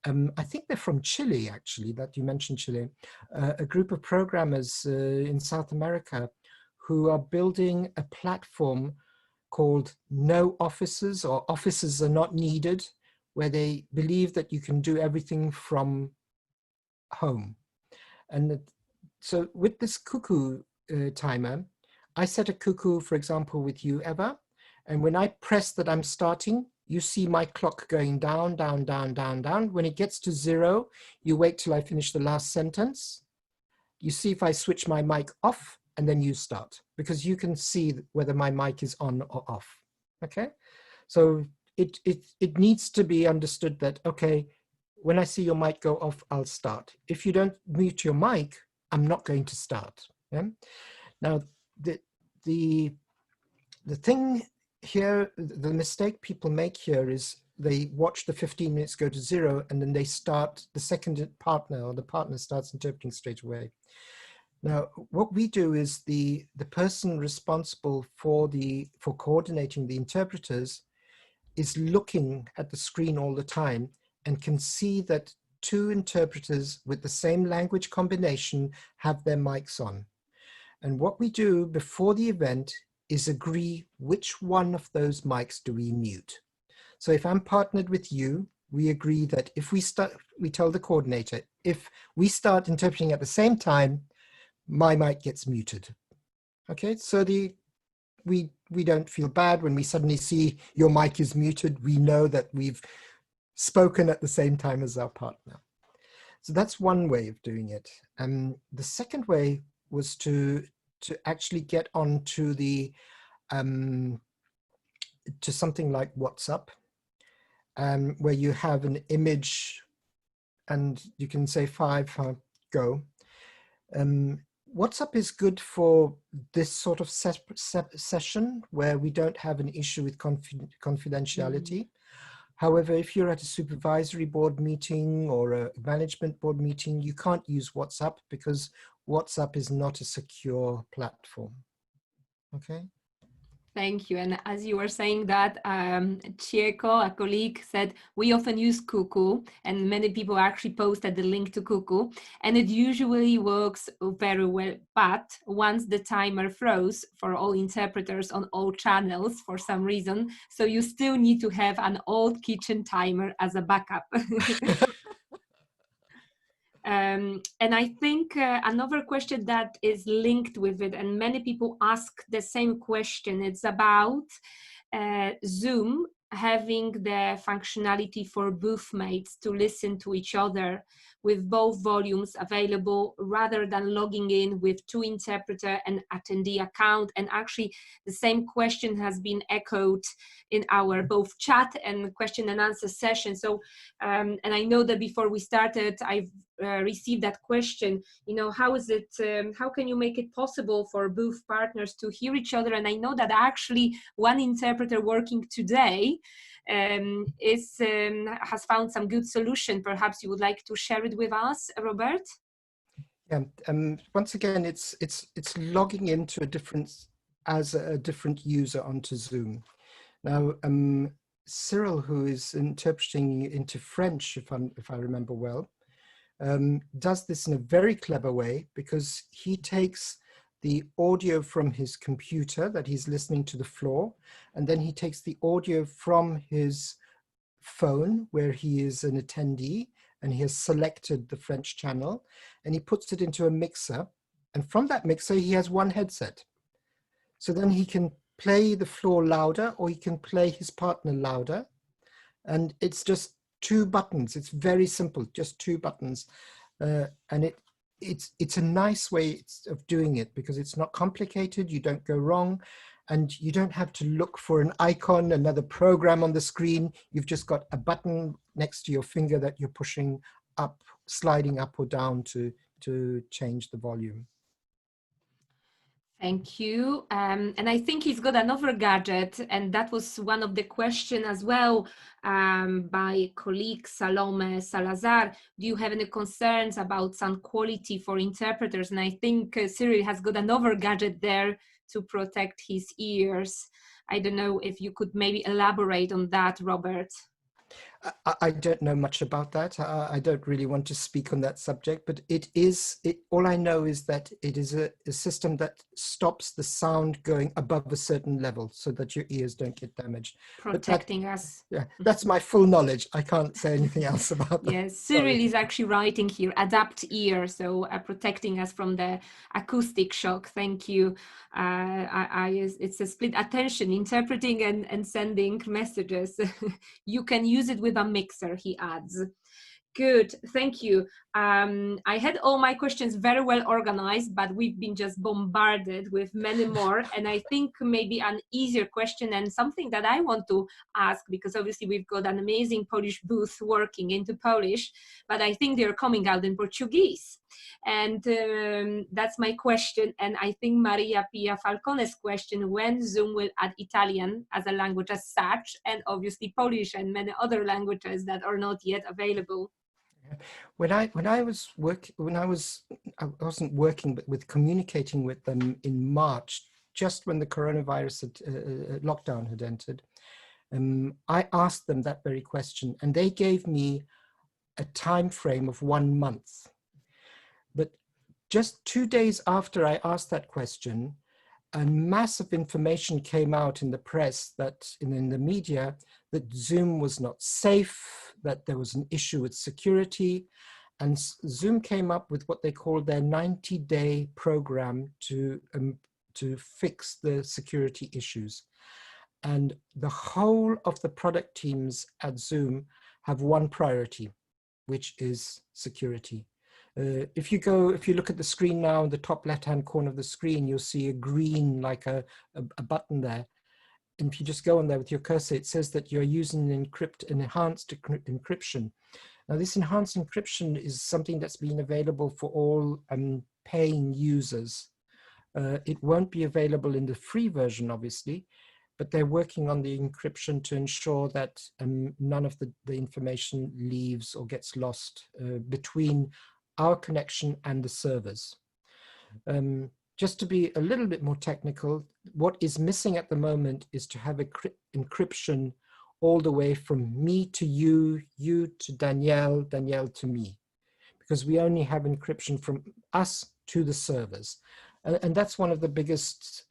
I think they're from Chile, actually, that you mentioned Chile, a group of programmers in South America who are building a platform called No Offices, or Offices Are Not Needed, where they believe that you can do everything from home. And so with this cuckoo timer, I set a cuckoo, for example, with you, Eva, and when I press that I'm starting, you see my clock going down, down, down, down, down. When it gets to 0, you wait till I finish the last sentence. You see if I switch my mic off, and then you start, because you can see whether my mic is on or off. Okay, so it needs to be understood that, okay, when I see your mic go off, I'll start. If you don't mute your mic, I'm not going to start. Yeah? Now, the thing here, the mistake people make here is they watch the 15 minutes go to 0, and then they start, the second partner or the partner starts interpreting straight away. Now, what we do is the person responsible for coordinating the interpreters is looking at the screen all the time and can see that 2 interpreters with the same language combination have their mics on. And what we do before the event is agree which one of those mics do we mute. So if I'm partnered with you, we agree that if we tell the coordinator, if we start interpreting at the same time, my mic gets muted. Okay, so we don't feel bad when we suddenly see your mic is muted. We know that we've spoken at the same time as our partner. So that's one way of doing it. The second way was to actually get onto the to something like WhatsApp, where you have an image and you can say 5, go. WhatsApp is good for this sort of session where we don't have an issue with confidentiality. However, if you're at a supervisory board meeting or a management board meeting, you can't use WhatsApp because WhatsApp is not a secure platform. Okay. Thank you. And as you were saying that, Chieko, a colleague, said we often use Cuckoo, and many people actually posted the link to Cuckoo, and it usually works very well. But once the timer froze for all interpreters on all channels for some reason, so you still need to have an old kitchen timer as a backup. And I think another question that is linked with it, and many people ask the same question, it's about Zoom having the functionality for booth mates to listen to each other with both volumes available rather than logging in with 2 interpreter and attendee account. And actually the same question has been echoed in our both chat and question and answer session. So and I know that before we started, I've received that question, you know, how is it, how can you make it possible for booth partners to hear each other? And I know that actually one interpreter working today has found some good solution. Perhaps you would like to share it with us, Robert? Yeah, once again, it's logging into a different user onto Zoom. Now, Cyril, who is interpreting into French, if I remember well, does this in a very clever way, because he takes the audio from his computer that he's listening to the floor, and then he takes the audio from his phone where he is an attendee and he has selected the French channel, and he puts it into a mixer, and from that mixer he has one headset. So then he can play the floor louder or he can play his partner louder, and it's just 2 buttons. It's very simple, just 2 buttons, and it's a nice way of doing it because it's not complicated. You don't go wrong, and you don't have to look for an icon, another program on the screen. You've just got a button next to your finger that you're pushing up, sliding up or down to change the volume. Thank you. And I think he's got another gadget, and that was one of the questions as well by colleague Salome Salazar. Do you have any concerns about sound quality for interpreters? And I think Cyril has got another gadget there to protect his ears. I don't know if you could maybe elaborate on that, Robert. I don't know much about that. I don't really want to speak on that subject, but all I know is that it is a system that stops the sound going above a certain level so that your ears don't get damaged. Protecting us. Yeah, that's my full knowledge. I can't say anything else about that. Yes, Cyril is actually writing here, adapt ear, so protecting us from the acoustic shock. Thank you. It's a split attention, interpreting and sending messages. You can use it with a mixer, he adds. Good, thank you. I had all my questions very well organized, but we've been just bombarded with many more. And I think maybe an easier question and something that I want to ask, because obviously we've got an amazing Polish booth working into Polish, but I think they're coming out in Portuguese. And that's my question. And I think Maria Pia Falcone's question, when Zoom will add Italian as a language as such, and obviously Polish and many other languages that are not yet available. I wasn't working, but with communicating with them in March, just when the coronavirus lockdown had entered, I asked them that very question, and they gave me a time frame of 1 month. But just 2 days after I asked that question, a massive information came out in the press, that in the media, that Zoom was not safe, that there was an issue with security, and Zoom came up with what they called their 90-day program to fix the security issues. And the whole of the product teams at Zoom have one priority, which is security. If you look at the screen now, in the top left-hand corner of the screen, you'll see a green, like a button there. And if you just go on there with your cursor, it says that you're using an enhanced encryption. Now, this enhanced encryption is something that's been available for all paying users. It won't be available in the free version, obviously, but they're working on the encryption to ensure that none of the information leaves or gets lost between our connection and the servers. Just to be a little bit more technical, what is missing at the moment is to have encryption all the way from me to you, you to Danielle, Danielle to me, because we only have encryption from us to the servers. And that's one of the biggest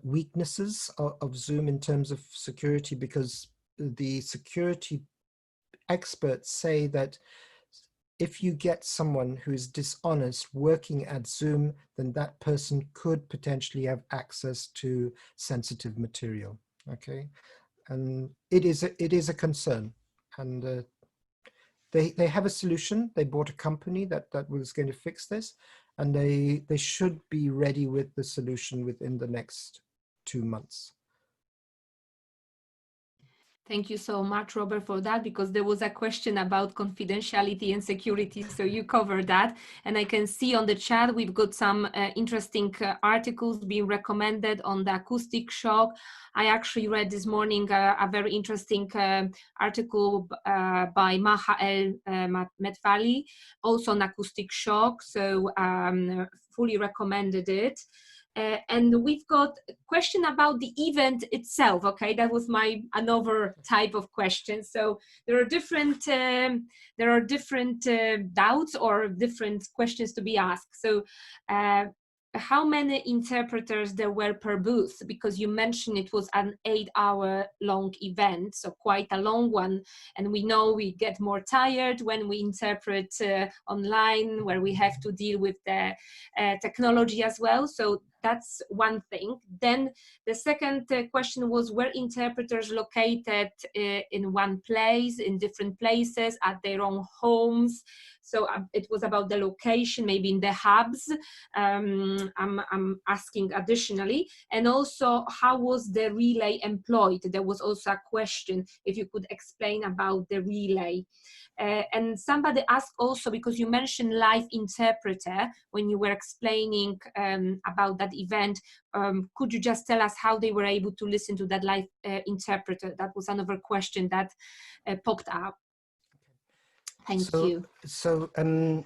weaknesses of Zoom in terms of security, because the security experts say that if you get someone who is dishonest working at Zoom, then that person could potentially have access to sensitive material. Okay, and it is a concern, and they have a solution. They bought a company that was going to fix this, and they should be ready with the solution within the next 2 months. Thank you so much, Robert, for that, because there was a question about confidentiality and security, so you covered that. And I can see on the chat, we've got some interesting articles being recommended on the acoustic shock. I actually read this morning a very interesting article by Maha El Medvali, also on acoustic shock, so fully recommended it. And we've got a question about the event itself. Okay, that was another type of question. So there are different doubts or different questions to be asked. So how many interpreters there were per booth? Because you mentioned it was an 8-hour long event, so quite a long one. And we know we get more tired when we interpret online, where we have to deal with the technology as well. So that's one thing. Then the second question was, were interpreters located in one place, in different places, at their own homes? So it was about the location, maybe in the hubs. I'm asking additionally. And also, how was the relay employed? There was also a question, if you could explain about the relay. And somebody asked also, because you mentioned live interpreter when you were explaining about that event, could you just tell us how they were able to listen to that live interpreter? That was another question that popped up. Thank you. So to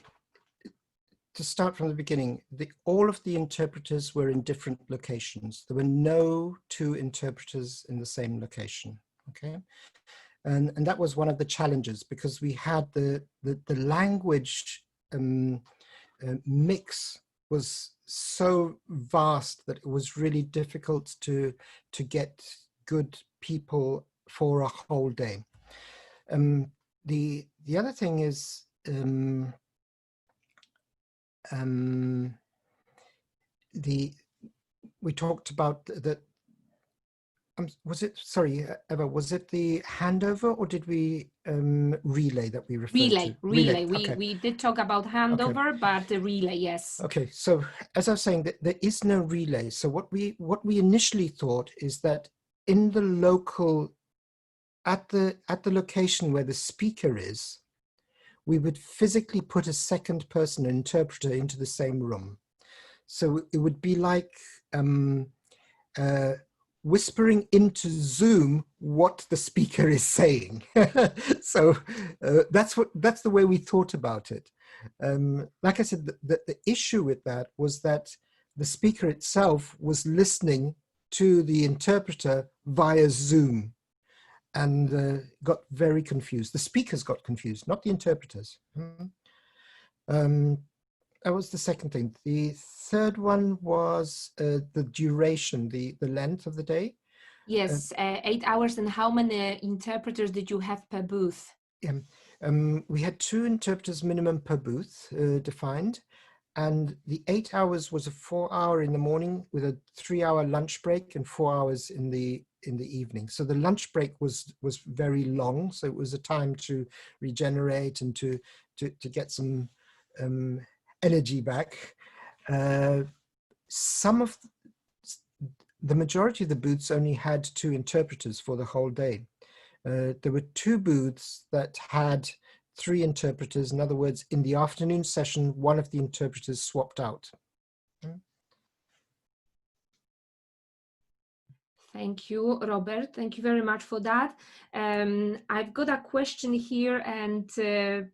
start from the beginning, all of the interpreters were in different locations. There were no two interpreters in the same location, okay? And that was one of the challenges, because we had the language mix was so vast that it was really difficult to get good people for a whole day. The other thing is we talked about that. Was it, sorry, Eva, was it the handover, or did we relay that we referred to? Relay. Okay. We did talk about handover, okay. But the relay, yes. Okay, so as I was saying, there is no relay. So what we initially thought is that in the local, at the location where the speaker is, we would physically put a second person, an interpreter, into the same room. So it would be like whispering into Zoom what the speaker is saying. So that's the way we thought about it. Like I said, the issue with that was that the speaker itself was listening to the interpreter via Zoom, and got very confused. The speakers got confused, not the interpreters. That was the second thing. The third one was the duration, the length of the day. Yes, 8 hours. And how many interpreters did you have per booth? We had 2 interpreters minimum per booth defined, and the 8 hours was a 4-hour in the morning with a 3-hour lunch break and 4 hours in the evening. So the lunch break was very long, so it was a time to regenerate and to get some energy back. The majority of the booths only had 2 interpreters for the whole day. There were 2 booths that had 3 interpreters. In other words, in the afternoon session, one of the interpreters swapped out. Thank you, Robert. Thank you very much for that. I've got a question here, and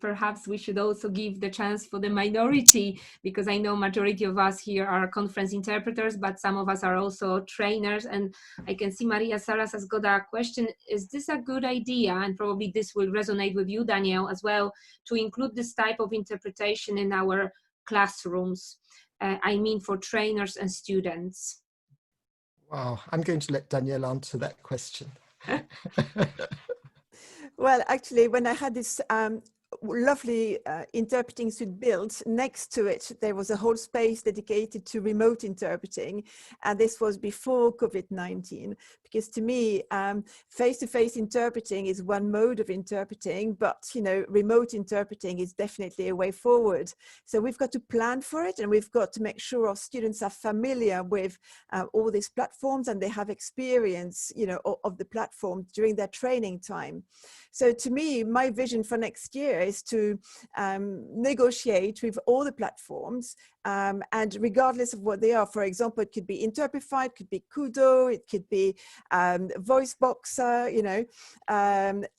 perhaps we should also give the chance for the minority, because I know majority of us here are conference interpreters, but some of us are also trainers. And I can see Maria Saras has got a question. Is this a good idea? And probably this will resonate with you, Danielle, as well, to include this type of interpretation in our classrooms. I mean, for trainers and students. Wow, I'm going to let Danielle answer that question. Well, actually, when I had this lovely interpreting suite built, next to it there was a whole space dedicated to remote interpreting, and this was before COVID-19, because to me face-to-face interpreting is one mode of interpreting, but remote interpreting is definitely a way forward. So we've got to plan for it, and we've got to make sure our students are familiar with all these platforms, and they have experience of the platform during their training time. So to me, my vision for next year is to negotiate with all the platforms, and regardless of what they are. For example, it could be Interprify, it could be Kudo, it could be VoiceBoxer,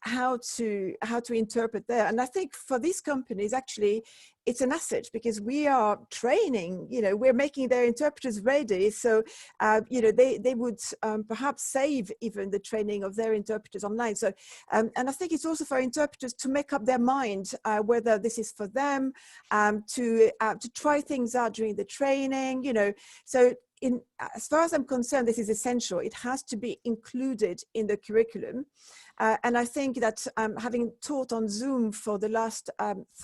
how to interpret there. And I think for these companies, actually, it's an asset, because we are training, we're making their interpreters ready. So, they would perhaps save even the training of their interpreters online. So, and I think it's also for interpreters to make up their mind whether this is for them, to try things out during the training, So as far as I'm concerned, this is essential. It has to be included in the curriculum. And I think that having taught on Zoom for the last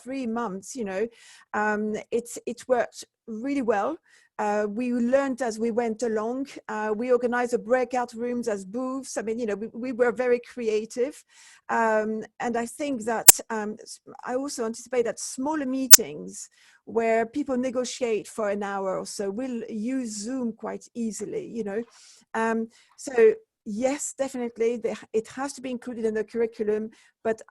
3 months, it worked really well. We learned as we went along. We organized breakout rooms as booths. I mean, you know, we were very creative. And I think that I also anticipate that smaller meetings where people negotiate for an hour or so will use Zoom quite easily, you know. So yes, definitely, it has to be included in the curriculum, but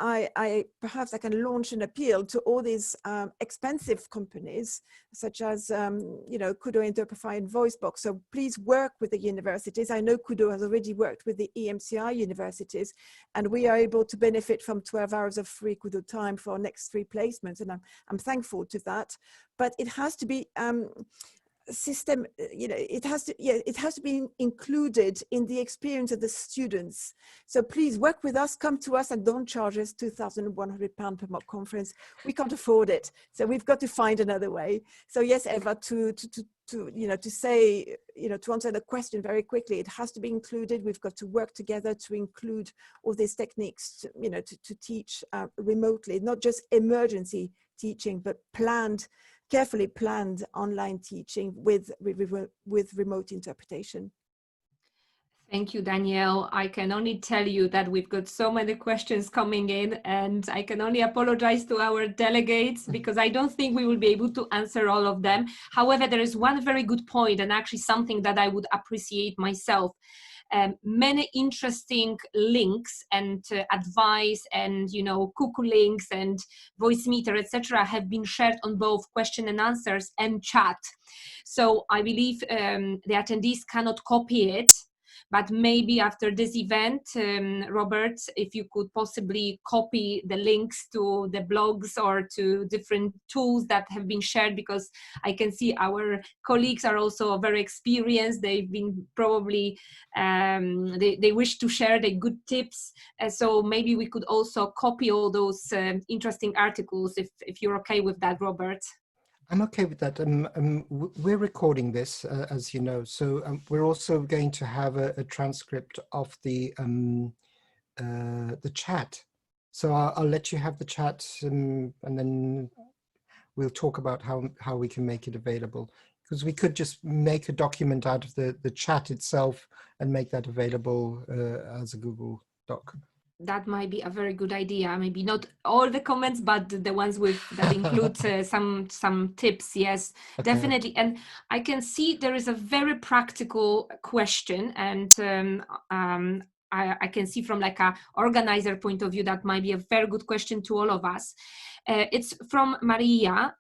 perhaps I can launch an appeal to all these expensive companies, such as, you know, Kudo, Interprofy, and Voicebox. So please work with the universities. I know Kudo has already worked with the EMCI universities, and we are able to benefit from 12 hours of free Kudo time for our next 3 placements, and I'm thankful to that. But it has to be system, you know, it has to be included in the experience of the students. So please work with us, come to us, and don't charge us £2,100 per mock conference. We can't afford it, so we've got to find another way. So yes, Eva, to you know, to say, you know, to answer the question very quickly, it has to be included. We've got to work together to include all these techniques, you know, to teach remotely, not just emergency teaching, but carefully planned online teaching with remote interpretation. Thank you, Danielle. I can only tell you that we've got so many questions coming in, and I can only apologize to our delegates because I don't think we will be able to answer all of them. However, there is one very good point, and actually something that I would appreciate myself. Many interesting links and advice and, you know, cuckoo links and voice meter, etc., have been shared on both question and answers and chat. So I believe the attendees cannot copy it, but maybe after this event, Robert, if you could possibly copy the links to the blogs or to different tools that have been shared, because I can see our colleagues are also very experienced. They've been probably, they wish to share the good tips. So maybe we could also copy all those interesting articles if you're okay with that, Robert. I'm okay with that. We're recording this, as you know, so we're also going to have a transcript of the chat. So I'll let you have the chat, and then we'll talk about how we can make it available. Because we could just make a document out of the chat itself and make that available as a Google Doc. That might be a very good idea. Maybe not all the comments, but the ones that include some tips. Yes, okay. Definitely. And I can see there is a very practical question, and I can see from like a organizer point of view that might be a very good question to all of us. It's from Maria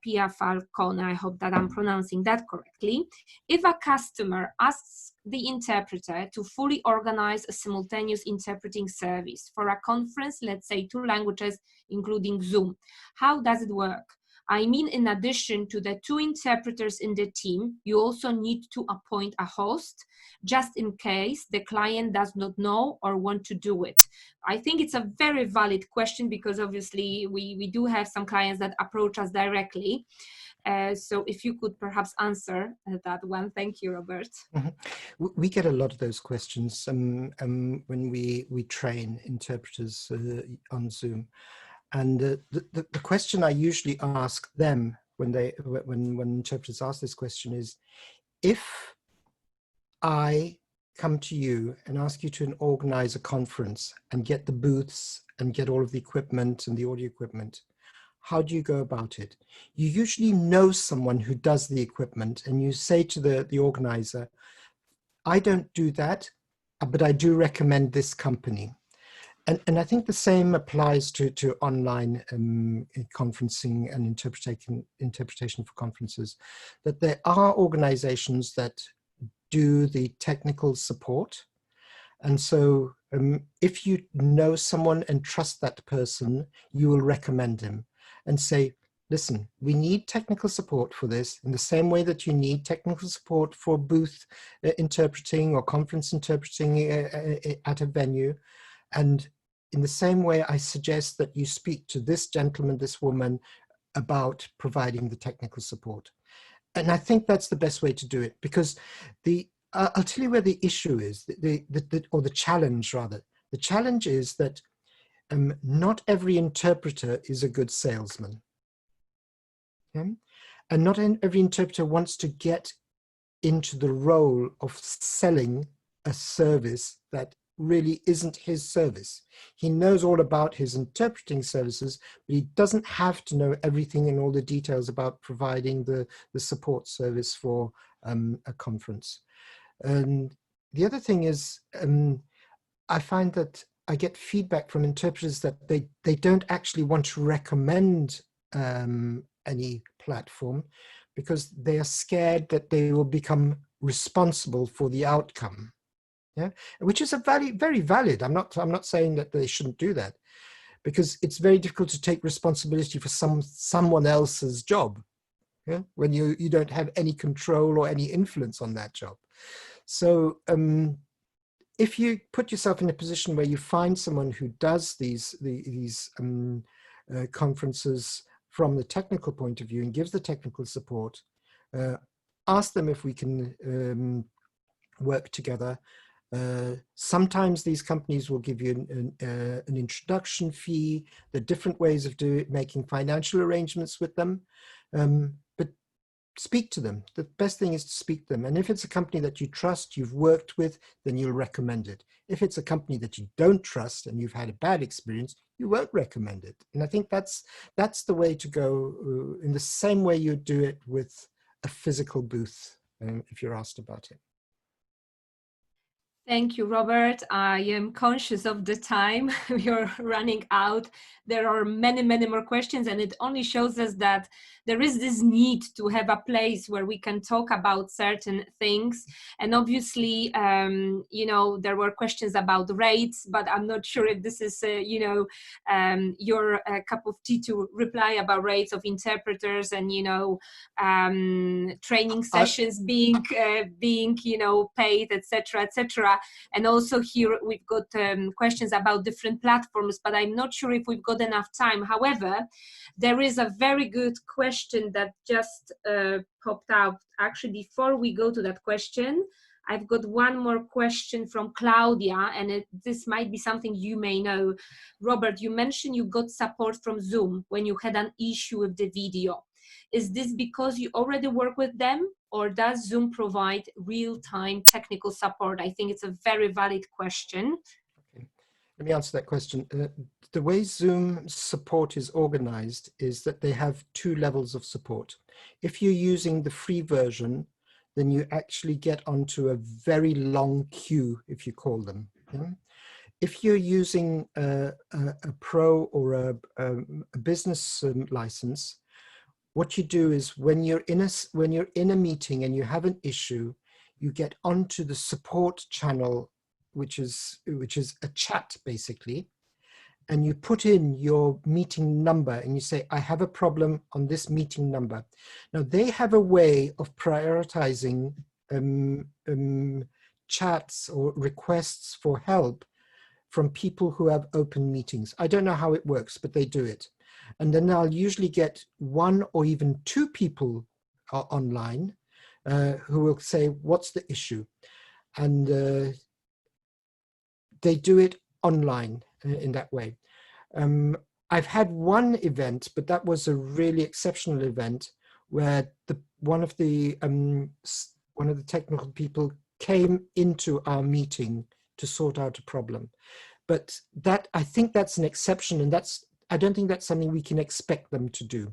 Pia Falcone. I hope that I'm pronouncing that correctly. If a customer asks the interpreter to fully organize a simultaneous interpreting service for a conference, let's say 2 languages, including Zoom, how does it work? I mean, in addition to the 2 interpreters in the team, you also need to appoint a host, just in case the client does not know or want to do it. I think it's a very valid question, because obviously we do have some clients that approach us directly. So if you could perhaps answer that one. Thank you, Robert. Mm-hmm. We get a lot of those questions when we train interpreters on Zoom. And the question I usually ask them when interpreters ask this question is, if I come to you and ask you to organize a conference and get the booths and get all of the equipment and the audio equipment, how do you go about it? You usually know someone who does the equipment, and you say to the organizer, I don't do that, but I do recommend this company. And I think the same applies to online conferencing and interpretation for conferences, that there are organizations that do the technical support. And so if you know someone and trust that person, you will recommend him and say, listen, we need technical support for this in the same way that you need technical support for booth interpreting or conference interpreting at a venue. And in the same way, I suggest that you speak to this gentleman, this woman, about providing the technical support. And I think that's the best way to do it, because I'll tell you where the issue is, or the challenge rather. The challenge is that not every interpreter is a good salesman. Okay? And not every interpreter wants to get into the role of selling a service that really isn't his service. He knows all about his interpreting services, but he doesn't have to know everything and all the details about providing the support service for a conference. And the other thing is, I find that I get feedback from interpreters that they don't actually want to recommend any platform because they are scared that they will become responsible for the outcome. Yeah, which is very valid. I'm not saying that they shouldn't do that, because it's very difficult to take responsibility for someone else's job, yeah, when you don't have any control or any influence on that job. So if you put yourself in a position where you find someone who does these conferences from the technical point of view and gives the technical support, ask them if we can work together. Sometimes these companies will give you an introduction fee. There are different ways of making financial arrangements with them, but speak to them. The best thing is to speak to them. And if it's a company that you trust, you've worked with, then you'll recommend it. If it's a company that you don't trust and you've had a bad experience, you won't recommend it. And I think that's the way to go, in the same way you do it with a physical booth, if you're asked about it. Thank you, Robert. I am conscious of the time. We are running out. There are many more questions, and it only shows us that there is this need to have a place where we can talk about certain things. And obviously, you know, there were questions about rates, but I'm not sure if this is, you know, your cup of tea to reply about rates of interpreters and, you know, training sessions being, you know, paid, etc., etc. And also here we've got questions about different platforms, but I'm not sure if we've got enough time. However, there is a very good question that just popped out. Actually, before we go to that question, I've got one more question from Claudia, and this might be something you may know. Robert, you mentioned you got support from Zoom when you had an issue with the video. Is this because you already work with them, or does Zoom provide real-time technical support? I think it's a very valid question. Okay. Let me answer that question. The way Zoom support is organized is that they have 2 levels of support. If you're using the free version, then you actually get onto a very long queue, if you call them. Yeah? If you're using a pro or a business license, what you do is when you're in a meeting and you have an issue, you get onto the support channel, which is a chat basically, and you put in your meeting number and you say, I have a problem on this meeting number. Now they have a way of prioritizing chats or requests for help from people who have open meetings. I don't know how it works, but they do it. And then I'll usually get 1 or even 2 people online who will say, what's the issue? And they do it online in that way. I've had one event, but that was a really exceptional event where one of the technical people came into our meeting to sort out a problem. But I think that's an exception, and I don't think that's something we can expect them to do.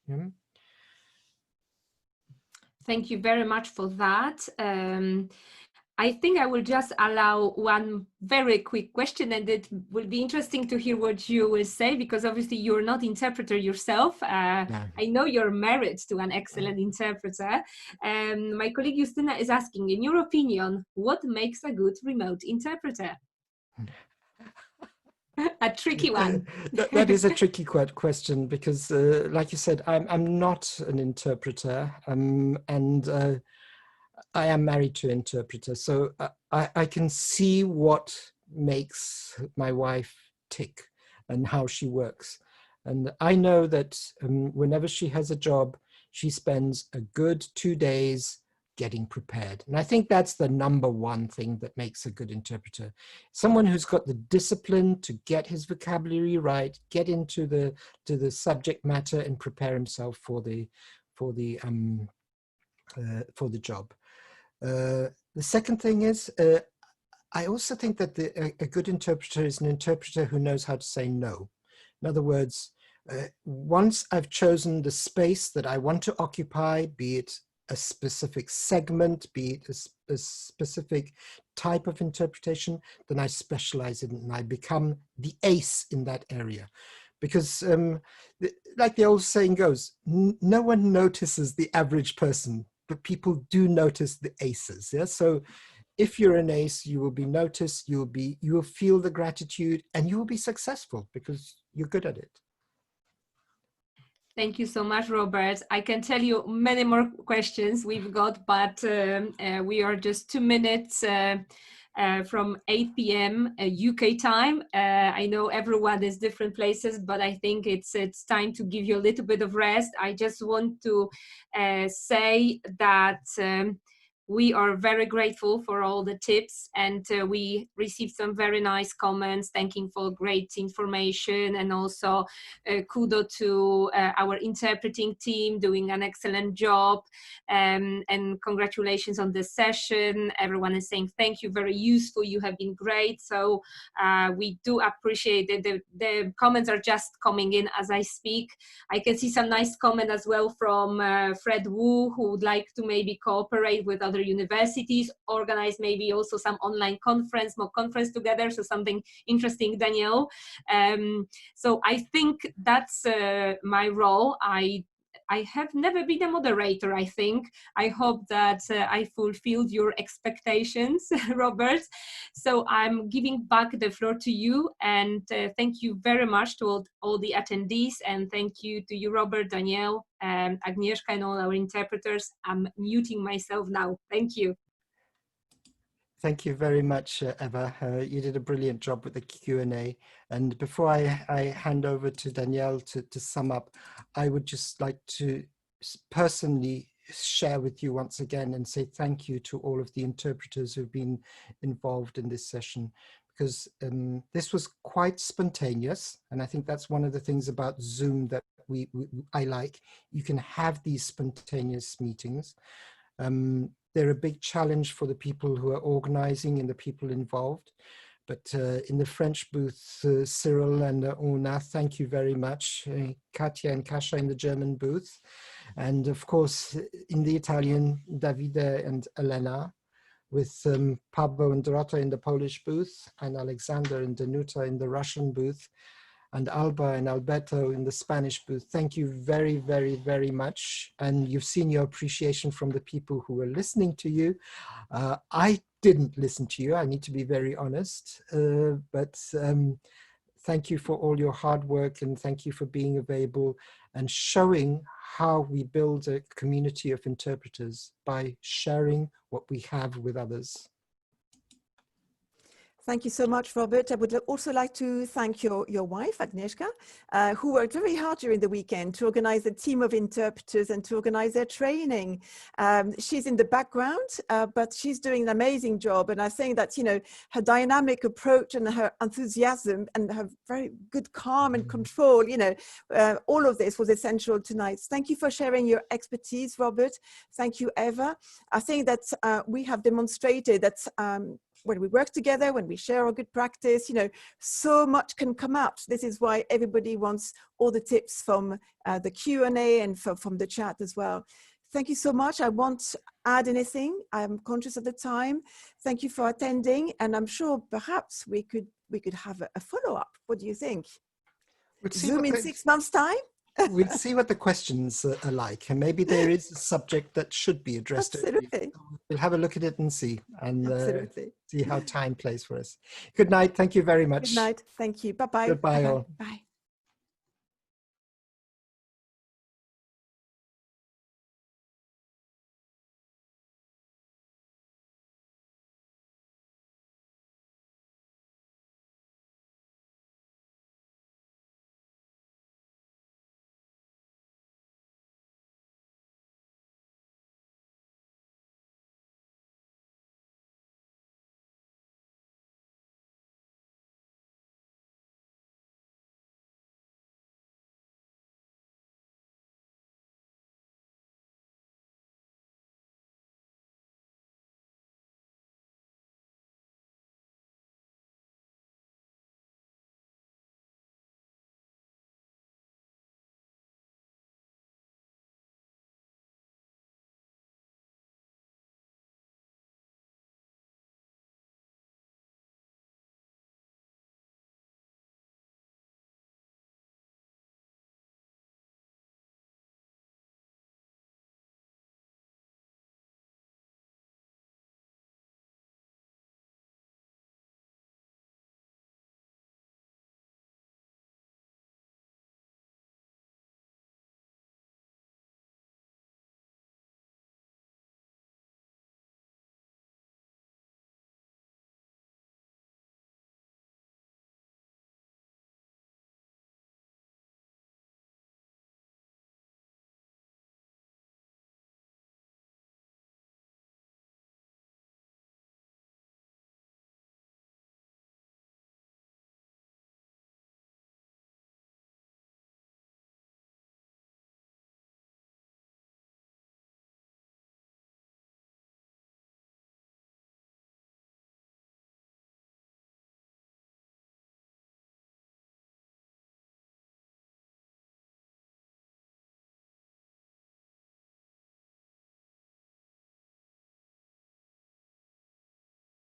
Yeah? Thank you very much for that. I think I will just allow one very quick question, and it will be interesting to hear what you will say, because obviously you're not interpreter yourself. No. I know you're married to an excellent interpreter. My colleague Justina is asking, in your opinion, what makes a good remote interpreter? A tricky one. That is a tricky question, because like you said, I'm not an interpreter, and I am married to an interpreter, so I can see what makes my wife tick and how she works. And I know that whenever she has a job, she spends a good 2 days getting prepared. And I think that's the #1 thing that makes a good interpreter. Someone who's got the discipline to get his vocabulary right, get into the subject matter and prepare himself for for the job. The second thing is, I also think that a good interpreter is an interpreter who knows how to say no. In other words, once I've chosen the space that I want to occupy, be it a specific segment, be it a specific type of interpretation, then I specialize in it and I become the ace in that area. Because like the old saying goes, no one notices the average person, but people do notice the aces. Yeah? So if you're an ace, you will be noticed, you will feel the gratitude, and you will be successful because you're good at it. Thank you so much, Robert. I can tell you many more questions we've got, but we are just 2 minutes from 8 p.m. UK time. I know everyone is different places, but I think it's time to give you a little bit of rest. I just want to say that we are very grateful for all the tips, and we received some very nice comments thanking for great information, and also kudos to our interpreting team doing an excellent job, and congratulations on this session. Everyone is saying thank you, very useful, you have been great. So we do appreciate it. The comments are just coming in as I speak. I can see some nice comment as well from Fred Wu, who would like to maybe cooperate with other universities, organize maybe also some online mock conference together, so something interesting, Danielle. So I think that's my role. I have never been a moderator, I think. I hope that I fulfilled your expectations, Robert. So I'm giving back the floor to you, and thank you very much to all the attendees, and thank you to you, Robert, Danielle, Agnieszka, and all our interpreters. I'm muting myself now. Thank you. Thank you very much, Eva. You did a brilliant job with the Q&A. And before I hand over to Danielle to sum up, I would just like to personally share with you once again and say thank you to all of the interpreters who've been involved in this session, because this was quite spontaneous. And I think that's one of the things about Zoom that I like. You can have these spontaneous meetings. They're a big challenge for the people who are organizing and the people involved. But in the French booth, Cyril and Una, thank you very much. Katia and Kasia in the German booth. And of course, in the Italian, Davide and Elena, with Pablo and Dorota in the Polish booth, and Alexander and Danuta in the Russian booth, and Alba and Alberto in the Spanish booth. Thank you very, very, very much. And you've seen your appreciation from the people who were listening to you. I didn't listen to you, I need to be very honest, but thank you for all your hard work, and thank you for being available and showing how we build a community of interpreters by sharing what we have with others. Thank you so much, Robert. I would also like to thank your wife, Agnieszka, who worked very hard during the weekend to organize a team of interpreters and to organize their training. She's in the background, but she's doing an amazing job. And I think that, you know, her dynamic approach and her enthusiasm and her very good calm and control, you know, all of this was essential tonight. Thank you for sharing your expertise, Robert. Thank you, Eva. I think that we have demonstrated that when we work together, when we share our good practice, you know, so much can come out. This is why everybody wants all the tips from the Q&A and from the chat as well. Thank you so much. I won't add anything. I'm conscious of the time. Thank you for attending. And I'm sure perhaps we could have a follow-up. What do you think? Zoom in 6 months' time? We'll see what the questions are like, and maybe there is a subject that should be addressed. Absolutely. We'll have a look at it and see, and Absolutely. see how time plays for us. Good night. Thank you very much. Good night. Thank you. Bye-bye. Goodbye all. Bye.